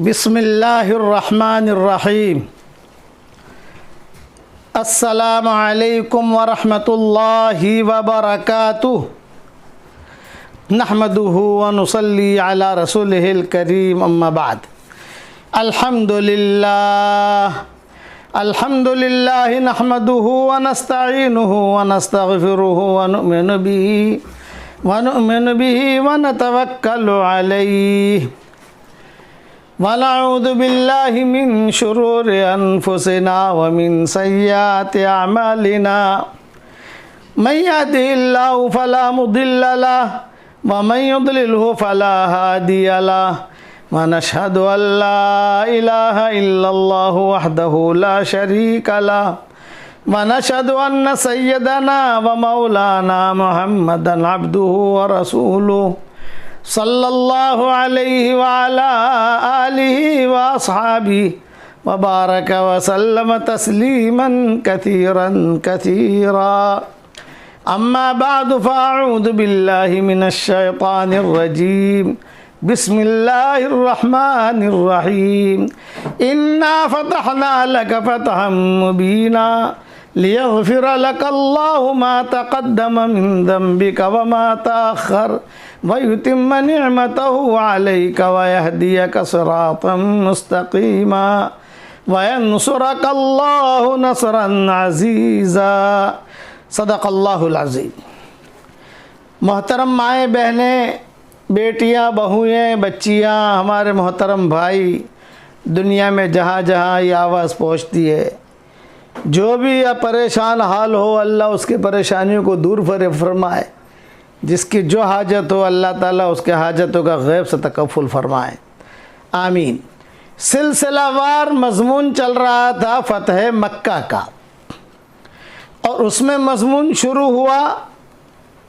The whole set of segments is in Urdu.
بسم اللہ الرحمن الرحیم۔ السلام علیکم ورحمۃ اللہ وبرکاتہ۔ نحمدہ ونصلی علی رسولہ الکریم، اما بعد۔ الحمد للہ نحمدہ ونستعینہ ونستغفرہ ونؤمن بہ ونتوکل علیہ ونعوذ باللہ من شرور انفسنا ومن سیئات اعمالنا، من یهده اللہ فلا مضل له ومن یضللہ فلا ہادی له، ونشهد ان لا الہ الا اللہ وحدہ لا شریک له، ونشهد ان سیدنا ومولانا محمدا عبدہ ورسولہ صلی اللہ علیہ وعلا آلہ واصحابہ وبارک وسلم تسلیما کثیرا کثیرا، اما بعد فاعوذ باللہ من الشیطان الرجیم، بسم اللہ الرحمن الرحیم۔ انا فتحنا لک فتحا مبینا لیغفر لک اللہ ما تقدم من ذنبک وما تأخر ویتم نعمتہ علیک ویہدیک صراطا مستقیما وینصرک اللہ نصرا عزیزا۔ صدق اللہ العظیم۔ محترم مائیں بہنیں، بیٹیاں، بہوئیں، بچیاں، ہمارے محترم بھائی، دنیا میں جہاں جہاں یہ آواز پہنچتی ہے، جو بھی پریشان حال ہو، اللہ اس کی پریشانیوں کو دور فرمائے، جس کی جو حاجت ہو اللہ تعالیٰ اس کے حاجتوں کا غیب سے تکفل فرمائے، آمین۔ سلسلہ وار مضمون چل رہا تھا فتح مکہ کا، اور اس میں مضمون شروع ہوا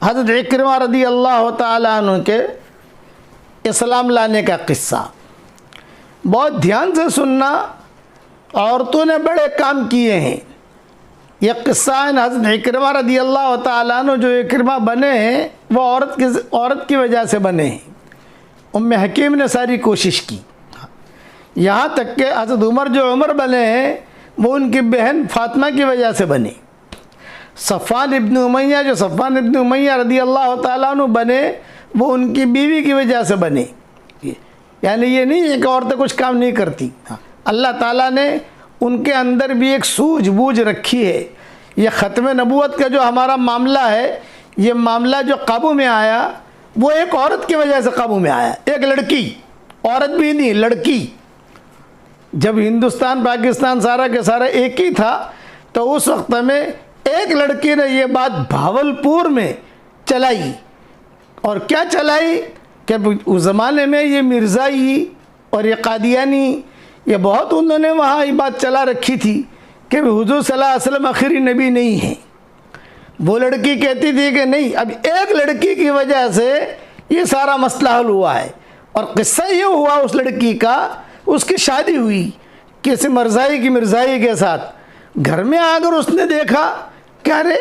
حضرت عکرمہ رضی اللہ تعالیٰ عنہ کے اسلام لانے کا قصہ۔ بہت دھیان سے سننا، عورتوں نے بڑے کام کیے ہیں۔ یہ قصہ ہے حضرت عکرمہ رضی اللہ تعالیٰ عنہ، جو عکرمہ بنے ہیں وہ عورت کی وجہ سے بنے ہیں۔ ام حکیم نے ساری کوشش کی، یہاں تک کہ حضرت عمر جو عمر بنے ہیں وہ ان کی بہن فاطمہ کی وجہ سے بنے۔ صفوان ابن امیہ جو صفوان ابن امیہ رضی اللہ تعالیٰ عنہ بنے وہ ان کی بیوی کی وجہ سے بنے۔ یعنی یہ نہیں ہے کہ عورتیں کچھ کام نہیں کرتی، اللہ تعالیٰ نے ان کے اندر بھی ایک سوجھ بوجھ رکھی ہے۔ یہ ختم نبوت کا جو ہمارا معاملہ ہے، یہ معاملہ جو قابو میں آیا وہ ایک عورت کی وجہ سے قابو میں آیا، ایک لڑکی، عورت بھی نہیں، لڑکی۔ جب ہندوستان پاکستان سارا کے سارا ایک ہی تھا تو اس وقت میں ایک لڑکی نے یہ بات بھاولپور میں چلائی، اور کیا چلائی کہ اس زمانے میں یہ مرزائی اور یہ قادیانی، یہ بہت انہوں نے وہاں یہ بات چلا رکھی تھی کہ حضور صلی اللہ علیہ وسلم آخری نبی نہیں ہیں۔ وہ لڑکی کہتی تھی کہ نہیں، اب ایک لڑکی کی وجہ سے یہ سارا مسئلہ حل ہوا ہے۔ اور قصہ یہ ہوا اس لڑکی کا، اس کی شادی ہوئی کسی مرزائی کے ساتھ۔ گھر میں آ کر اس نے دیکھا کہ ارے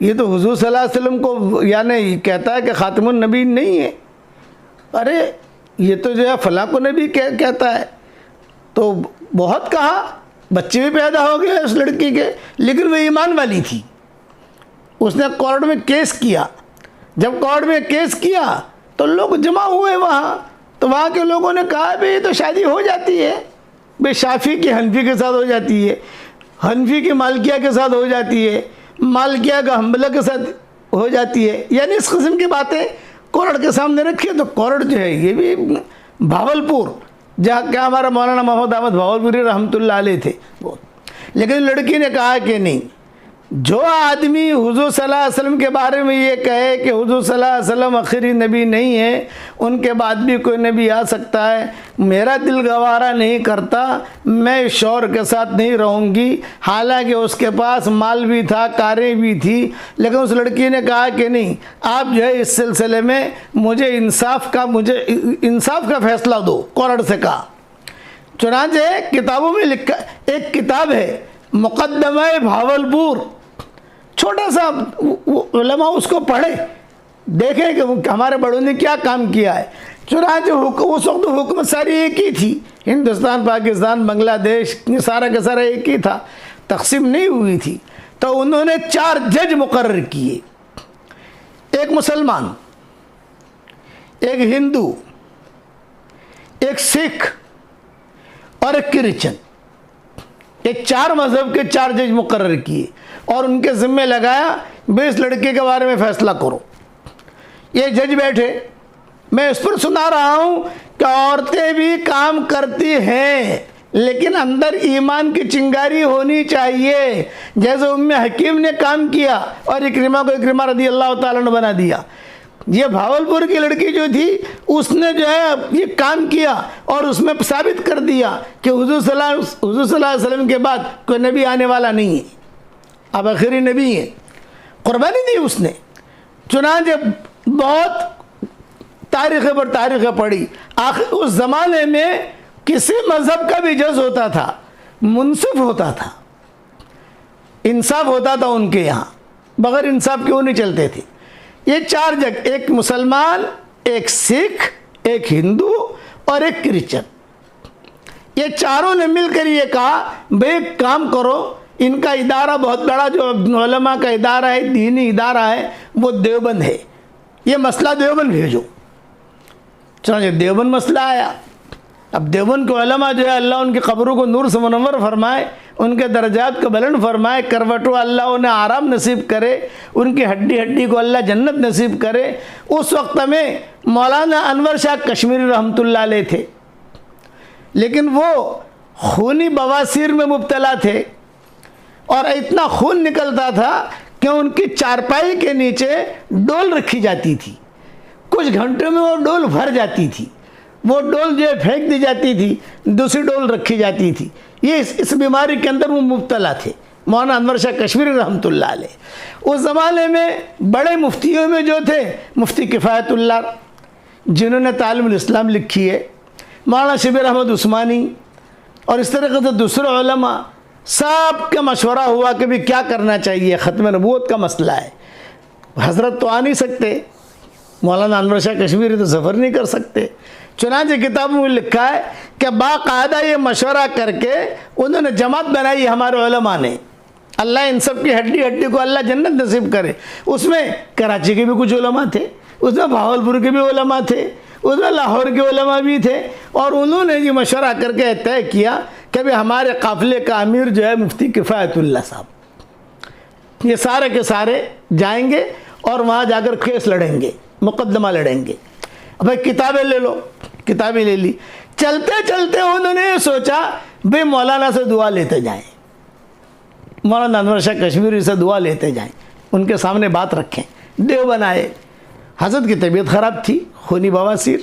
یہ تو حضور صلی اللہ علیہ وسلم کو یعنی کہتا ہے کہ خاتم النبی نہیں ہے، ارے یہ تو جو ہے فلاں کو نبی کہتا ہے۔ تو بہت کہا، بچے بھی پیدا ہو گئے اس لڑکی کے، لیکن وہ ایمان والی تھی۔ اس نے کورٹ میں کیس کیا۔ جب کورٹ میں کیس کیا تو لوگ جمع ہوئے وہاں، تو وہاں کے لوگوں نے کہا بھئی یہ تو شادی ہو جاتی ہے، بھئی شافعی کی حنفی کے ساتھ ہو جاتی ہے، حنفی کی مالکیہ کے ساتھ ہو جاتی ہے، مالکیہ کا حنبلیہ کے ساتھ ہو جاتی ہے، یعنی اس قسم کی باتیں کورٹ کے سامنے رکھی۔ تو کورٹ جو ہے یہ بھی بھاولپور، جہاں کیا ہمارا مولانا محمد احمد بھاولپوری رحمۃ اللہ علیہ تھے، لیکن لڑکی نے کہا کہ نہیں، جو آدمی حضور صلی اللہ علیہ وسلم کے بارے میں یہ کہے کہ حضور صلی اللہ علیہ وسلم آخری نبی نہیں ہے، ان کے بعد بھی کوئی نبی آ سکتا ہے، میرا دل گوارا نہیں کرتا، میں اس شوہر کے ساتھ نہیں رہوں گی۔ حالانکہ اس کے پاس مال بھی تھا، کاریں بھی تھی، لیکن اس لڑکی نے کہا کہ نہیں، آپ جو ہے اس سلسلے میں مجھے انصاف کا فیصلہ دو، کورٹ سے کہا۔ چنانچہ کتابوں میں لکھا، ایک کتاب ہے مقدمہ بھاولپور، چھوٹا سا، علماء اس کو پڑھے، دیکھیں کہ ہمارے بڑوں نے کیا کام کیا ہے۔ چنانچہ اس وقت حکومت ساری ایک ہی تھی، ہندوستان، پاکستان، بنگلہ دیش، یہ سارا کا سارا ایک ہی تھا، تقسیم نہیں ہوئی تھی۔ تو انہوں نے 4 جج مقرر کیے، ایک مسلمان، ایک ہندو، ایک سکھ اور ایک کرسچن، یہ 4 مذہب کے 4 جج مقرر کیے اور ان کے ذمہ لگایا بھئی اس لڑکے کے بارے میں فیصلہ کرو۔ یہ جج بیٹھے، میں اس پر سنا رہا ہوں کہ عورتیں بھی کام کرتی ہیں لیکن اندر ایمان کی چنگاری ہونی چاہیے، جیسے ام حکیم نے کام کیا اور اکرمہ کو اکرمہ رضی اللہ تعالیٰ نے بنا دیا۔ یہ بھاولپور کی لڑکی جو تھی اس نے جو ہے یہ کام کیا اور اس میں ثابت کر دیا کہ حضور صلی اللہ علیہ وسلم کے بعد کوئی نبی آنے والا نہیں ہے، اب آخری نبی ہے، قربانی دی اس نے۔ چنانچہ بہت تاریخیں پر تاریخیں پڑھی، آخر اس زمانے میں کسی مذہب کا بھی جج ہوتا تھا منصف ہوتا تھا، انصاف ہوتا تھا ان کے یہاں، بغیر انصاف کیوں نہیں چلتے تھے۔ یہ 4 جج، ایک مسلمان، ایک سکھ، ایک ہندو اور ایک کرسچن، یہ چاروں نے مل کر یہ کہا بھئی ایک کام کرو، ان کا ادارہ بہت بڑا جو علماء کا ادارہ ہے، دینی ادارہ ہے، وہ دیوبند ہے، یہ مسئلہ دیوبند بھیجو۔ چنانچہ دیوبند مسئلہ آیا۔ اب دیوبند کے علماء جو ہے اللہ ان کی قبروں کو نور سے منور فرمائے، ان کے درجات کو بلند فرمائے، کروٹوں اللہ انہیں آرام نصیب کرے، ان کی ہڈی ہڈی کو اللہ جنت نصیب کرے۔ اس وقت میں مولانا انور شاہ کشمیری رحمۃ اللہ علیہ تھے، لیکن وہ خونی بواسیر میں مبتلا تھے اور اتنا خون نکلتا تھا کہ ان کی چارپائی کے نیچے ڈول رکھی جاتی تھی، کچھ گھنٹوں میں وہ ڈول بھر جاتی تھی، وہ ڈول جو ہے پھینک دی جاتی تھی، دوسری ڈول رکھی جاتی تھی۔ یہ اس بیماری کے اندر وہ مبتلا تھے، مولانا انور شاہ کشمیری رحمۃ اللہ علیہ۔ اس زمانے میں بڑے مفتیوں میں جو تھے مفتی کفایت اللہ جنہوں نے تعلیم الاسلام لکھی ہے، مولانا شبیر احمد عثمانی اور اس طریقے سے دوسرے علماء، سب کا مشورہ ہوا کہ بھی کیا کرنا چاہیے، ختم نبوت کا مسئلہ ہے، حضرت تو آ نہیں سکتے، مولانا انور شاہ کشمیری تو سفر نہیں کر سکتے۔ چنانچہ کتابوں میں لکھا ہے کہ باقاعدہ یہ مشورہ کر کے انہوں نے جماعت بنائی ہمارے علماء نے، اللہ ان سب کی ہڈی ہڈی کو اللہ جنت نصیب کرے۔ اس میں کراچی کے بھی کچھ علماء تھے، اس میں بھاولپور کے بھی علماء تھے، اس میں لاہور کے علماء بھی تھے، اور انہوں نے یہ مشورہ کر کے طے کیا کہ بھی ہمارے قافلے کا امیر جو ہے مفتی کفایت اللہ صاحب، یہ سارے کے سارے جائیں گے اور وہاں جا کر کیس لڑیں گے، مقدمہ لڑیں گے۔ بھائی کتابیں لے لو، کتابیں لے لی۔ چلتے چلتے انہوں نے سوچا بھئی مولانا سے دعا لیتے جائیں، مولانا انور شاہ کشمیری سے دعا لیتے جائیں، ان کے سامنے بات رکھیں۔ دیوبند آئے، حضرت کی طبیعت خراب تھی، خونی بواسیر۔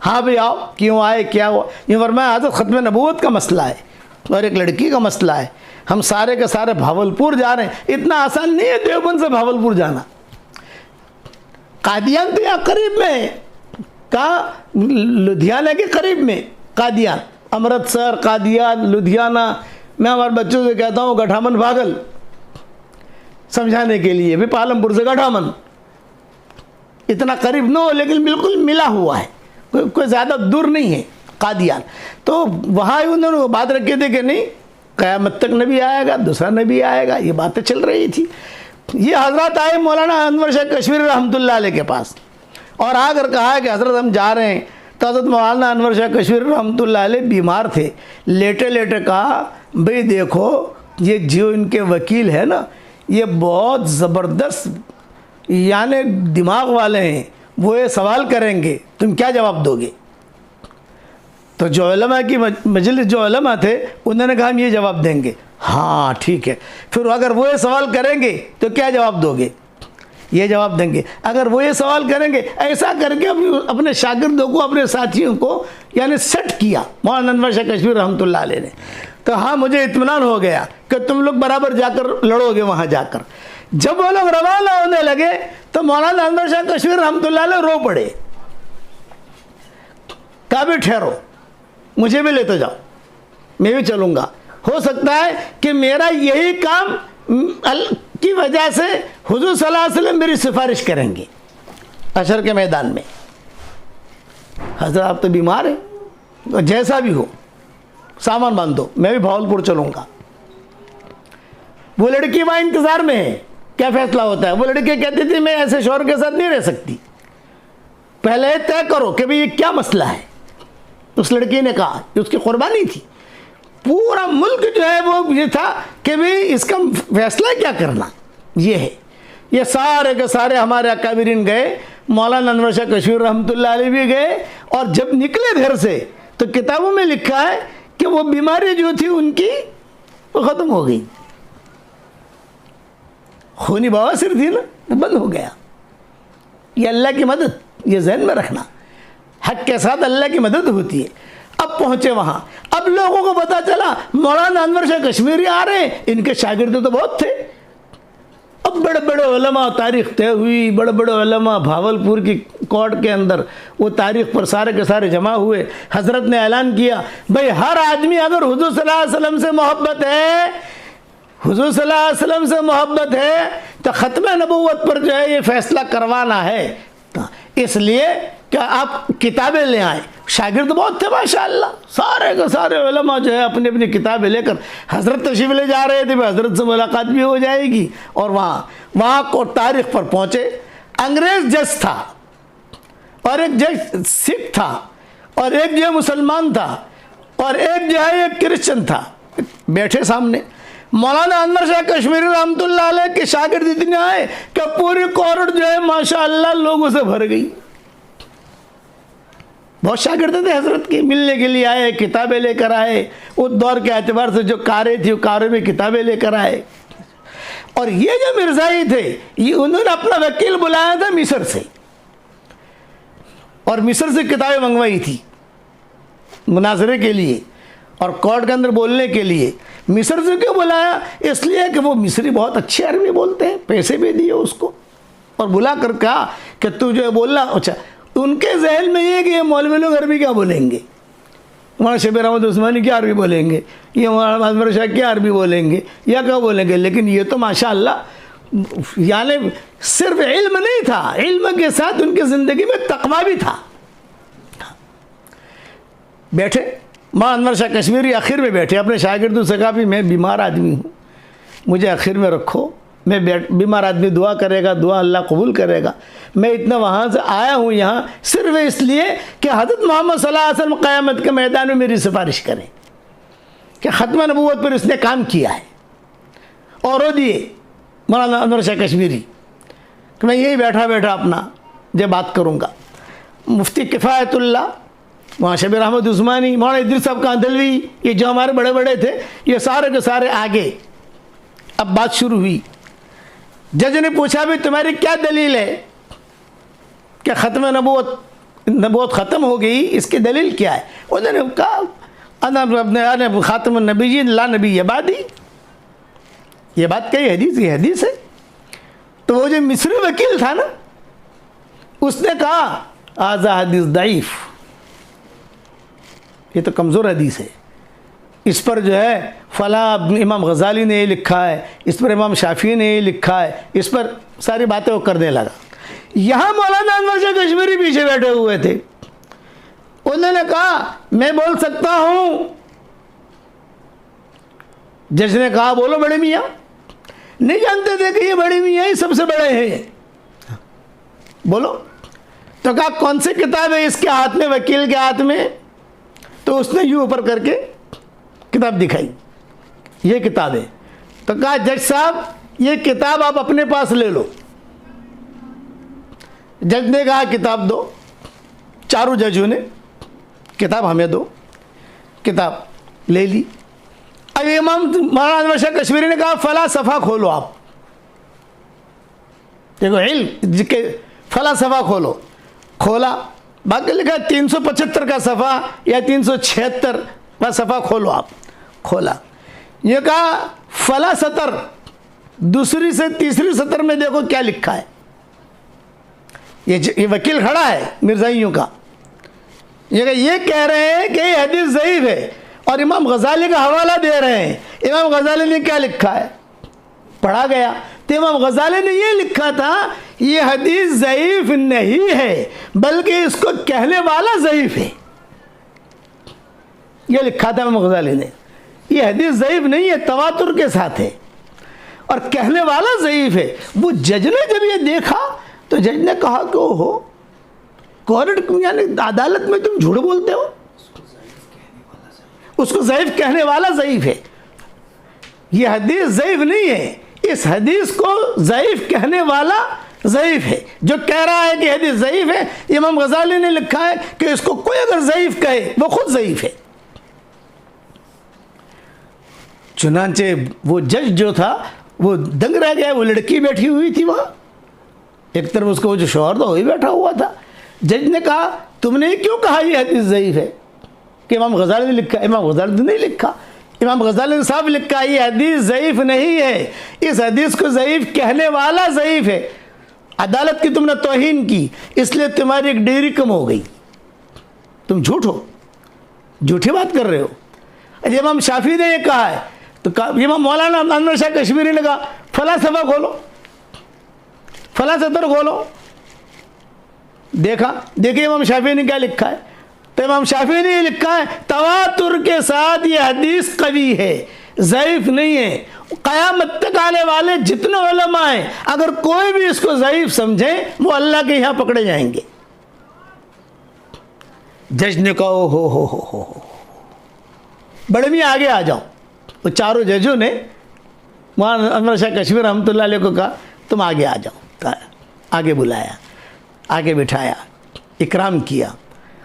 ہاں بھئی آؤ، کیوں آئے، کیا ہوا؟ یہ فرمایا حضرت ختم نبوت کا مسئلہ ہے اور ایک لڑکی کا مسئلہ ہے، ہم سارے کے سارے بھاولپور جا رہے ہیں۔ اتنا آسان نہیں ہے دیوبند سے بھاولپور جانا، قادیان تو یہاں قریب میں ہے، کہاں؟ لدھیانہ کے قریب میں قادیان، امرتسر، قادیان، لدھیانہ۔ میں ہمارے بچوں سے کہتا ہوں گٹھامن بھاگل سمجھانے کے لیے، بھی پالمپور سے گٹھامن اتنا قریب نہ ہو لیکن بالکل ملا ہوا ہے، کوئی زیادہ دور نہیں ہے قادیان۔ تو وہاں انہوں نے بات رکھی تھی کہ نہیں قیامت تک نبی آئے گا، دوسرا نبی آئے گا، یہ باتیں چل رہی تھی۔ یہ حضرات آئے مولانا انور شاہ کشمیری رحمۃ اللہ علیہ کے پاس اور آ کر کہا کہ حضرت ہم جا رہے ہیں۔ تو حضرت مولانا انور شاہ کشمیری رحمۃ اللہ علیہ بیمار تھے، لیٹے لیٹے کہا بھئی دیکھو یہ جو ان کے وکیل ہے نا، یہ بہت زبردست یعنی دماغ والے ہیں، وہ یہ سوال کریں گے، تم کیا جواب دو گے؟ تو جو علماء کی مجلس جو علماء تھے انہوں نے کہا ہم یہ جواب دیں گے۔ ہاں ٹھیک ہے، پھر اگر وہ یہ سوال کریں گے تو کیا جواب دو گے؟ یہ جواب دیں گے۔ اگر وہ یہ سوال کریں گے، ایسا کر کے اپنے شاگردوں کو، اپنے ساتھیوں کو یعنی سیٹ کیا مولانا انور شاہ کشمیری رحمۃ اللہ علیہ نے۔ تو ہاں مجھے اطمینان ہو گیا کہ تم لوگ برابر جا کر لڑو گے وہاں جا کر۔ جب وہ لوگ روانہ ہونے لگے تو مولانا انور شاہ کشمیری رحمۃ اللہ علیہ رو پڑے، کہا بھی ٹھہرو، مجھے بھی لیتے جاؤ، میں بھی چلوں گا، ہو سکتا ہے کہ میرا یہی کام کی وجہ سے حضور صلی اللہ علیہ وسلم میری سفارش کریں گے حشر کے میدان میں۔ حضرت آپ تو بیمار ہیں، جیسا بھی ہو سامان باندھ دو، میں بھی بھاولپور چلوں گا۔ وہ لڑکی وہاں انتظار میں ہے، کیا فیصلہ ہوتا ہے؟ وہ لڑکی کہتی تھی میں ایسے شوہر کے ساتھ نہیں رہ سکتی، پہلے طے کرو کہ بھئی یہ کیا مسئلہ ہے۔ اس لڑکی نے کہا، یہ اس کی قربانی تھی، پورا ملک جو ہے وہ یہ تھا کہ بھئی اس کا فیصلہ کیا کرنا، یہ ہے۔ یہ سارے کے سارے ہمارے اکابرین گئے، مولانا انور شاہ کشمیر رحمۃ اللہ علیہ بھی گئے، اور جب نکلے گھر سے تو کتابوں میں لکھا ہے کہ وہ بیماری جو تھی ان کی وہ ختم ہو گئی، خونی بواسیر تھی نا، وہ بند ہو گیا۔ یہ اللہ کی مدد، یہ ذہن میں رکھنا، حق کے ساتھ اللہ کی مدد ہوتی ہے۔ اب پہنچے وہاں، اب لوگوں کو پتا چلا مولانا انور شاہ کشمیری آ رہے ہیں، ان کے شاگرد تو بہت تھے۔ اب بڑے بڑے علماء، تاریخ طے ہوئی، بڑے بڑے علماء بھاولپور کی کورٹ کے اندر وہ تاریخ پر سارے کے سارے جمع ہوئے۔ حضرت نے اعلان کیا بھئی ہر آدمی اگر حضور صلی اللہ علیہ وسلم سے محبت ہے، حضور صلی اللہ علیہ وسلم سے محبت ہے تو ختم نبوت پر جو ہے یہ فیصلہ کروانا ہے، اس لیے کہ آپ کتابیں لے آئیں۔ شاگرد بہت تھے ماشاءاللہ، سارے کے سارے علماء جو ہے اپنی اپنی کتابیں لے کر حضرت تشریف لے جا رہے تھے، حضرت سے ملاقات بھی ہو جائے گی۔ اور وہاں کو تاریخ پر پہنچے، انگریز جج تھا، اور ایک جج سکھ تھا، اور ایک جو ہے مسلمان تھا، اور ایک جو ہے ایک کرسچن تھا، بیٹھے سامنے۔ مولانا انور شاہ کشمیری رحمۃ اللہ علیہ کے شاگرد اتنے آئے کہ پوری کورٹ جو ہے ماشاءاللہ لوگوں سے بھر گئی۔ بہت شاگرد تھے حضرت کے، ملنے کے لیے آئے، کتابیں لے کر آئے، اس دور کے اعتبار سے جو قاری تھی وہ قاری میں کتابیں لے کر آئے۔ اور یہ جو مرزائی تھے، یہ انہوں نے اپنا وکیل بلایا تھا مصر سے، اور مصر سے کتابیں منگوائی تھی مناظرے کے لیے اور کورٹ کے اندر بولنے کے لیے۔ مصر سے کیوں بلایا؟ اس لیے کہ وہ مصری بہت اچھی عربی بولتے ہیں، پیسے بھی دیے اس کو، اور بلا کر کہا کہ تو جو ہے بولنا۔ اچھا، ان کے ذہن میں یہ کہ یہ مولوی لوگ عربی کیا بولیں گے، مولانا شبیر احمد عثمانی کیا عربی بولیں گے، یہ مولانا انور شاہ کیا عربی بولیں گے، یا کیا بولیں گے۔ لیکن یہ تو ماشاءاللہ یعنی صرف علم نہیں تھا، علم کے ساتھ ان کی زندگی میں تقویٰ بھی تھا۔ بیٹھے مولانا انور شاہ کشمیری آخر میں بیٹھے، اپنے شاگردوں سے کہا بھی میں بیمار آدمی ہوں، مجھے آخر میں رکھو، میں بیمار آدمی دعا کرے گا، دعا اللہ قبول کرے گا۔ میں اتنا وہاں سے آیا ہوں یہاں صرف اس لیے کہ حضرت محمد صلی اللہ علیہ وسلم قیامت کے میدان میں میری سفارش کریں کہ ختم نبوت پر اس نے کام کیا ہے۔ اور وہ دیے مولانا انور شاہ کشمیری کہ میں یہی بیٹھا بیٹھا اپنا جو بات کروں گا۔ مفتی کفایت اللہ، وہاں شبیر احمد عثمانی، مولانا ادریس صاحب کاندھلوی، یہ جو ہمارے بڑے بڑے تھے، یہ سارے کے سارے آگے۔ اب بات شروع ہوئی، جج نے پوچھا بھی تمہاری کیا دلیل ہے کہ ختم نبوت ختم ہو گئی، اس کی دلیل کیا ہے؟ انہوں نے کہا انا خاتم النبیین لا نبی بعدی، یہ بات کہی حدیث، یہ حدیث ہے۔ تو وہ جو مصری وکیل تھا نا، اس نے کہا ھذا حدیث ضعیف، یہ تو کمزور حدیث ہے، اس پر جو ہے فلاں امام غزالی نے یہ لکھا ہے، اس پر امام شافعی نے یہ لکھا ہے، اس پر ساری باتیں وہ کرنے لگا۔ یہاں مولانا انور شاہ کشمیری پیچھے بیٹھے ہوئے تھے، انہوں نے کہا میں بول سکتا ہوں۔ جج نے کہا بولو بڑے میاں، نہیں جانتے تھے کہ یہ بڑے میاں ہی سب سے بڑے ہیں، بولو۔ تو کہا کون سی کتاب ہے اس کے ہاتھ میں، وکیل کے ہاتھ میں؟ تو اس نے یوں اوپر کر کے کتاب دکھائی، یہ کتاب ہے۔ تو کہا جج صاحب یہ کتاب آپ اپنے پاس لے لو۔ جج نے کہا کتاب دو، چاروں ججوں نے کتاب ہمیں دو، کتاب لے لی۔ اب امام مولانا انور شاہ کشمیری نے کہا فلاں صفحہ کھولو، آپ دیکھو علم کے فلاں صفحہ کھولو، کھولا، باقی لکھا 375 کا صفحہ یا 376 کا صفحہ کھولو، آپ کھولا، یہ کہا فلاں سطر، دوسری سے تیسری سطر میں دیکھو کیا لکھا ہے۔ یہ وکیل کھڑا ہے مرزائیوں کا، یہ کہہ رہے ہیں کہ یہ حدیث ضعیف ہے، اور امام غزالی کا حوالہ دے رہے ہیں۔ امام غزالی نے کیا لکھا ہے؟ پڑھا گیا تو امام غزالی نے یہ لکھا تھا یہ حدیث ضعیف نہیں ہے بلکہ اس کو کہنے والا ضعیف ہے. یہ لکھا تھا امام غزالی نے. یہ حدیث ضعیف نہیں ہے، تواتر کے ساتھ ہے، اور کہنے والا ضعیف ہے. وہ جج نے جب یہ دیکھا تو جج نے کہا کہ اوہو، کورٹ یعنی عدالت میں تم جھوٹ بولتے ہو. اس کو ضعیف کہنے والا ضعیف ہے. یہ حدیث ضعیف نہیں ہے، اس حدیث کو ضعیف کہنے والا ضعیف ہے. جو کہہ رہا ہے کہ حدیث ضعیف ہے، امام غزالی نے لکھا ہے کہ اس کو کوئی اگر ضعیف کہے وہ خود ضعیف ہے. چنانچہ وہ جج جو تھا وہ دنگ رہ گیا. وہ لڑکی بیٹھی ہوئی تھی وہاں، ایک طرف اس کو وہ جو شوہر تھا وہی بیٹھا ہوا تھا. جج نے کہا تم نے کیوں کہا یہ حدیث ضعیف ہے؟ کہ امام غزالی نے لکھا. امام غزالی نے نہیں لکھا، امام غزالی نے صاحب لکھا یہ حدیث ضعیف نہیں ہے، اس حدیث کو ضعیف کہنے والا ضعیف ہے. عدالت کی تم نے توہین کی، اس لیے تمہاری ایک ڈگری کم ہو گئی. تم جھوٹ ہو، جھوٹی بات کر رہے ہو. امام شافعی نے یہ کہا ہے تو امام مولانا انور شاہ کشمیری نے کہا فلاں صفحہ کھولو، فلاں سطر کھولو. دیکھیں امام شافعی نے کیا لکھا ہے. تو امام شافعی نے یہ لکھا ہے تواتر کے ساتھ یہ حدیث قوی ہے، ضعیف نہیں ہے. قیامت تک آنے والے جتنے علماء ہیں اگر کوئی بھی اس کو ضعیف سمجھیں وہ اللہ کے یہاں پکڑے جائیں گے. جج نے کہا ہو بڑے میاں آگے آ جاؤ. وہ چاروں ججوں نے مولانا انور شاہ کشمیر رحمۃ اللہ علیہ کو کہا تم آگے آ جاؤ. آگے بلایا، آگے بٹھایا، اکرام کیا.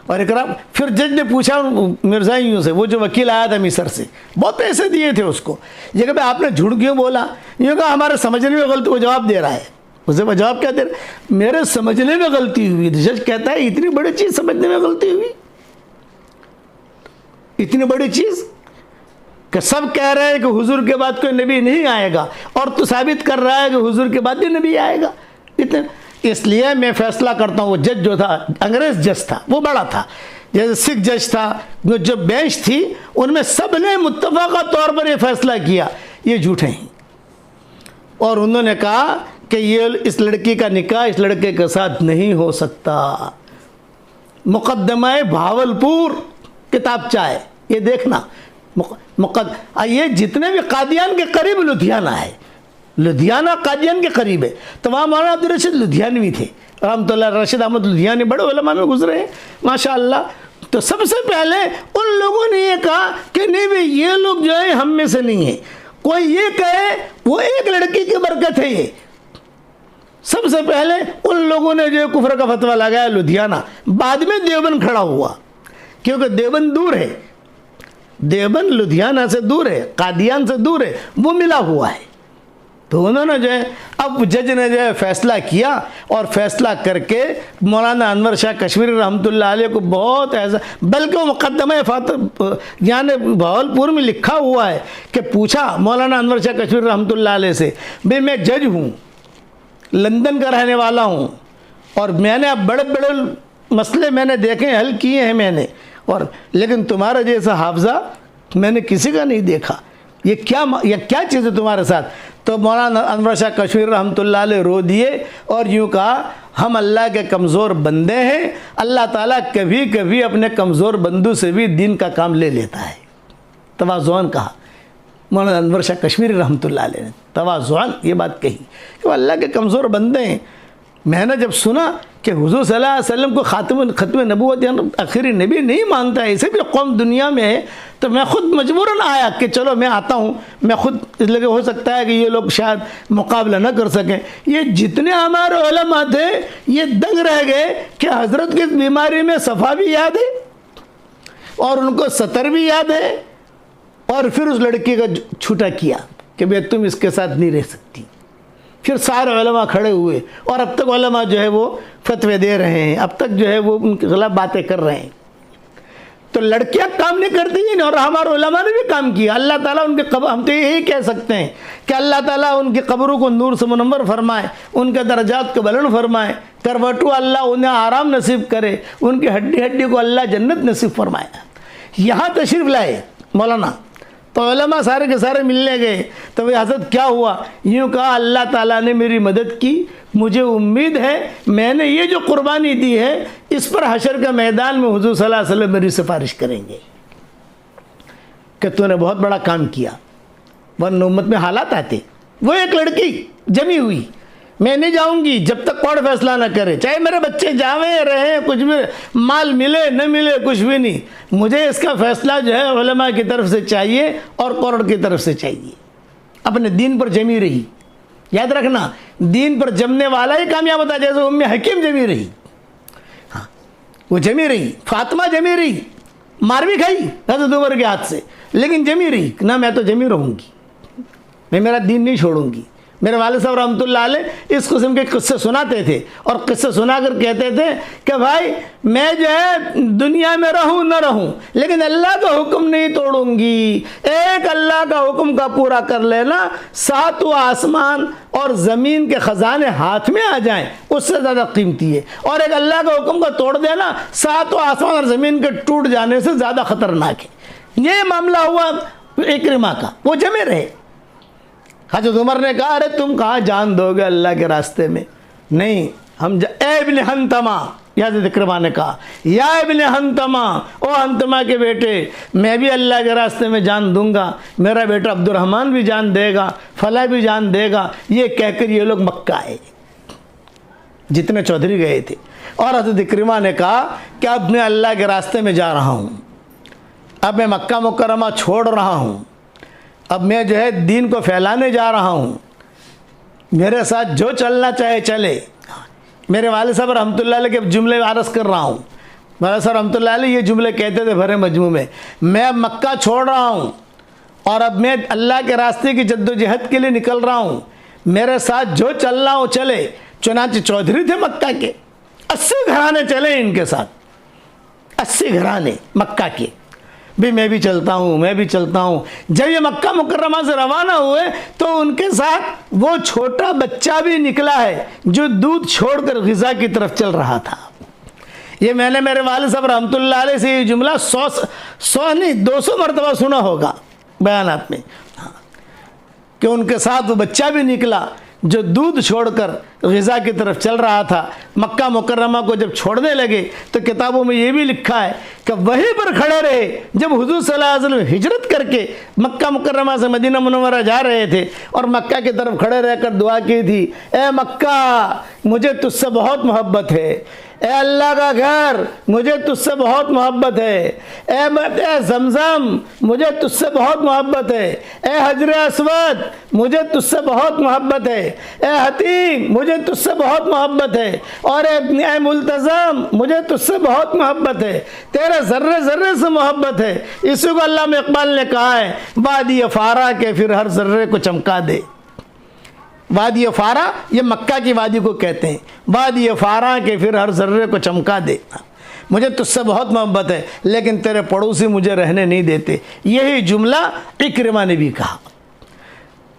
اور اکرام پھر جج نے پوچھا مرزائیوں سے، وہ جو وکیل آیا تھا مصر سے، بہت پیسے دیے تھے اس کو، یہ کہ آپ نے جھوٹ کیوں بولا؟ یہ کہا ہمارے سمجھنے میں غلطی. وہ جواب دے رہا ہے، اسے وہ جواب کیا دے رہا ہے؟ میرے سمجھنے میں غلطی ہوئی. جج کہتا ہے اتنی بڑی چیز سمجھنے میں غلطی ہوئی، اتنی بڑی چیز کہ سب کہہ رہے ہیں کہ حضور کے بعد کوئی نبی نہیں آئے گا، اور تو ثابت کر رہا ہے کہ حضور کے بعد بھی نبی آئے گا. اس لیے میں فیصلہ کرتا ہوں. وہ جج جو تھا انگریز جج تھا، وہ بڑا تھا. جیسے سکھ جج تھا، جو بینچ تھی ان میں سب نے متفقہ طور پر یہ فیصلہ کیا یہ جھوٹے ہیں. اور انہوں نے کہا کہ یہ اس لڑکی کا نکاح اس لڑکے کے ساتھ نہیں ہو سکتا. مقدمہ بھاولپور کتابچہ ہے، یہ دیکھنا. یہ جتنے بھی قادیان کے قریب لدھیانہ ہے، لدھیانہ قادیان کے قریب ہے. تو وہاں مولانا عبدالرشید لدھیانوی تھے رحمۃ اللہ. رشید احمد لدھیانی بڑے علماء میں گزرے ہیں ماشاء اللہ. تو سب سے پہلے ان لوگوں نے یہ کہا کہ نہیں بھائی یہ لوگ جو ہے ہم میں سے نہیں ہیں. کوئی یہ کہے وہ ایک لڑکی کی برکت ہے. یہ سب سے پہلے ان لوگوں نے جو کفر کا فتویٰ لگایا لدھیانہ. بعد میں دیوبند کھڑا ہوا، کیونکہ دیوبند دور ہے، دیوبند لدھیانہ سے دور ہے، قادیان سے دور ہے، وہ ملا ہوا ہے. تو انہوں نے جو ہے اب جج نے جو ہے فیصلہ کیا، اور فیصلہ کر کے مولانا انور شاہ کشمیری رحمۃ اللہ علیہ کو بہت ایسا، بلکہ وہ مقدمہ یعنی بھاولپور میں لکھا ہوا ہے کہ پوچھا مولانا انور شاہ کشمیری رحمۃ اللہ علیہ سے، بھئی میں جج ہوں، لندن کا رہنے والا ہوں، اور میں نے اب بڑے بڑے مسئلے میں نے دیکھے حل کیے ہیں میں نے، اور لیکن تمہارا جیسا حافظہ میں نے کسی کا نہیں دیکھا. یہ کیا چیز ہے تمہارے ساتھ؟ تو مولانا انور شاہ کشمیری رحمۃ اللہ علیہ رو دیے اور یوں کہا ہم اللہ کے کمزور بندے ہیں، اللہ تعالیٰ کبھی کبھی اپنے کمزور بندوں سے بھی دین کا کام لے لیتا ہے. تواضعاً کہا مولانا انور شاہ کشمیری رحمۃ اللہ علیہ نے، تواضعاً یہ بات کہی کہ وہ اللہ کے کمزور بندے ہیں. میں نے جب سنا کہ حضور صلی اللہ علیہ وسلم کو ختم نبوت یعنی آخری نبی نہیں مانتا ہے، اسے بھی قوم دنیا میں ہے، تو میں خود مجبوراً آیا کہ چلو میں آتا ہوں. میں خود اس لیے ہو سکتا ہے کہ یہ لوگ شاید مقابلہ نہ کر سکیں. یہ جتنے ہمارے علماء تھے یہ دنگ رہ گئے کہ حضرت کی بیماری میں صفا بھی یاد ہے اور ان کو سطر بھی یاد ہے، اور پھر اس لڑکی کا چھوٹا کیا کہ بھئی تم اس کے ساتھ نہیں رہ سکتی. پھر سارے علماء کھڑے ہوئے، اور اب تک علماء جو ہے وہ فتوے دے رہے ہیں، اب تک جو ہے وہ ان کے خلاف باتیں کر رہے ہیں. تو لڑکیاں کام نہیں کرتی ہیں، اور ہمارے علماء نے بھی کام کیا. اللہ تعالیٰ ان کے ہم تو یہی کہہ سکتے ہیں کہ اللہ تعالیٰ ان کی قبروں کو نور سے منور فرمائے، ان کے درجات کو بلند فرمائے، کروٹو اللہ انہیں آرام نصیب کرے، ان کی ہڈی ہڈی کو اللہ جنت نصیب فرمائے. یہاں تشریف لائے مولانا تو علماء سارے کے سارے ملنے گئے تو وہ حضرت کیا ہوا؟ یوں کہا اللہ تعالیٰ نے میری مدد کی، مجھے امید ہے میں نے یہ جو قربانی دی ہے اس پر حشر کا میدان میں حضور صلی اللہ علیہ وسلم میری سفارش کریں گے کہ تو نے بہت بڑا کام کیا، ورنہ امت میں حالات آتے۔ وہ ایک لڑکی جمی ہوئی، میں نہیں جاؤں گی جب تک کورٹ فیصلہ نہ کرے، چاہے میرے بچے جاویں رہیں، کچھ بھی مال ملے نہ ملے کچھ بھی نہیں، مجھے اس کا فیصلہ جو ہے علماء کی طرف سے چاہیے اور کورٹ کی طرف سے چاہیے۔ اپنے دین پر جمی رہی، یاد رکھنا دین پر جمنے والا ہی کامیاب ہوتا ہے، جیسے ام حکیم جمی رہی، ہاں وہ جمی رہی، فاطمہ جمی رہی، مار بھی کھائی حضرت عمر کے ہاتھ سے، لیکن جمی رہی نہ میں تو جمی رہوں گی، میں میرا دین نہیں چھوڑوں گی۔ میرے والد صاحب رحمۃ اللہ علیہ اس قسم کے قصے سناتے تھے اور قصے سنا کر کہتے تھے کہ بھائی میں جو ہے دنیا میں رہوں نہ رہوں لیکن اللہ کا حکم نہیں توڑوں گی۔ ایک اللہ کا حکم کا پورا کر لینا، ساتوں آسمان اور زمین کے خزانے ہاتھ میں آ جائیں اس سے زیادہ قیمتی ہے، اور ایک اللہ کا حکم کا توڑ دینا ساتوں آسمان اور زمین کے ٹوٹ جانے سے زیادہ خطرناک ہے۔ یہ معاملہ ہوا اکرمہ کا، وہ جمے رہے۔ حضرت عمر نے کہا ارے تم کہاں جان دو گے اللہ کے راستے میں؟ نہیں اے ابن حنتمہ، حضرت اکرمہ نے کہا یا ابن حنتمہ، او حنتمہ کے بیٹے میں بھی اللہ کے راستے میں جان دوں گا، میرا بیٹا عبد الرحمن بھی جان دے گا، فلاں بھی جان دے گا۔ یہ کہہ کر یہ لوگ مکہ آئے جتنے چودھری گئے تھے، اور حضرت اکرمہ نے کہا کہ اب میں اللہ کے راستے میں جا رہا ہوں، اب میں مکہ مکرمہ چھوڑ رہا ہوں، اب میں جو ہے دین کو پھیلانے جا رہا ہوں، میرے ساتھ جو چلنا چاہے چلے۔ میرے والد صاحب رحمۃ اللہ علیہ کے جملے عرض کر رہا ہوں، والد صاحب رحمۃ اللہ علیہ یہ جملے کہتے تھے بھرے مجموع میں اب مکہ چھوڑ رہا ہوں اور اب میں اللہ کے راستے کی جد و جہد کے لیے نکل رہا ہوں، میرے ساتھ جو چلنا ہو چلے۔ چنانچہ چودھری تھے مکہ کے، 80 گھرانے چلے ان کے ساتھ، 80 گھرانے مکہ کے، بھی میں بھی چلتا ہوں میں بھی چلتا ہوں۔ جب یہ مکہ مکرمہ سے روانہ ہوئے تو ان کے ساتھ وہ چھوٹا بچہ بھی نکلا ہے جو دودھ چھوڑ کر غذا کی طرف چل رہا تھا۔ یہ میں نے میرے والد صاحب رحمۃ اللہ علیہ سے یہ جملہ 100 نہیں 200 مرتبہ سنا ہوگا بیانات میں، کہ ان کے ساتھ وہ بچہ بھی نکلا جو دودھ چھوڑ کر غذا کی طرف چل رہا تھا۔ مکہ مکرمہ کو جب چھوڑنے لگے تو کتابوں میں یہ بھی لکھا ہے کہ وہیں پر کھڑے رہے جب حضور صلی اللہ علیہ وسلم ہجرت کر کے مکہ مکرمہ سے مدینہ منورہ جا رہے تھے، اور مکہ کی طرف کھڑے رہ کر دعا کی تھی، اے مکہ مجھے تجھ سے بہت محبت ہے، اے اللہ کا گھر مجھے تجھ سے بہت محبت ہے، اے زمزم مجھے تجھ سے بہت محبت ہے، اے حجر اسود مجھے تجھ سے بہت محبت ہے، اے حتیم مجھے تجھ سے بہت محبت ہے، اور اے ملتزم مجھے تجھ سے بہت محبت ہے، تیرے ذرے ذرے سے محبت ہے۔ اسی کو علامہ اقبال نے کہا ہے وادی فارا کے پھر ہر ذرے کو چمکا دے۔ وادی فارا یہ مکہ کی وادی کو کہتے ہیں، وادی فارا کے پھر ہر ذرے کو چمکا دے۔ مجھے تجھ سے بہت محبت ہے لیکن تیرے پڑوسی مجھے رہنے نہیں دیتے۔ یہی جملہ اکرمہ نے بھی کہا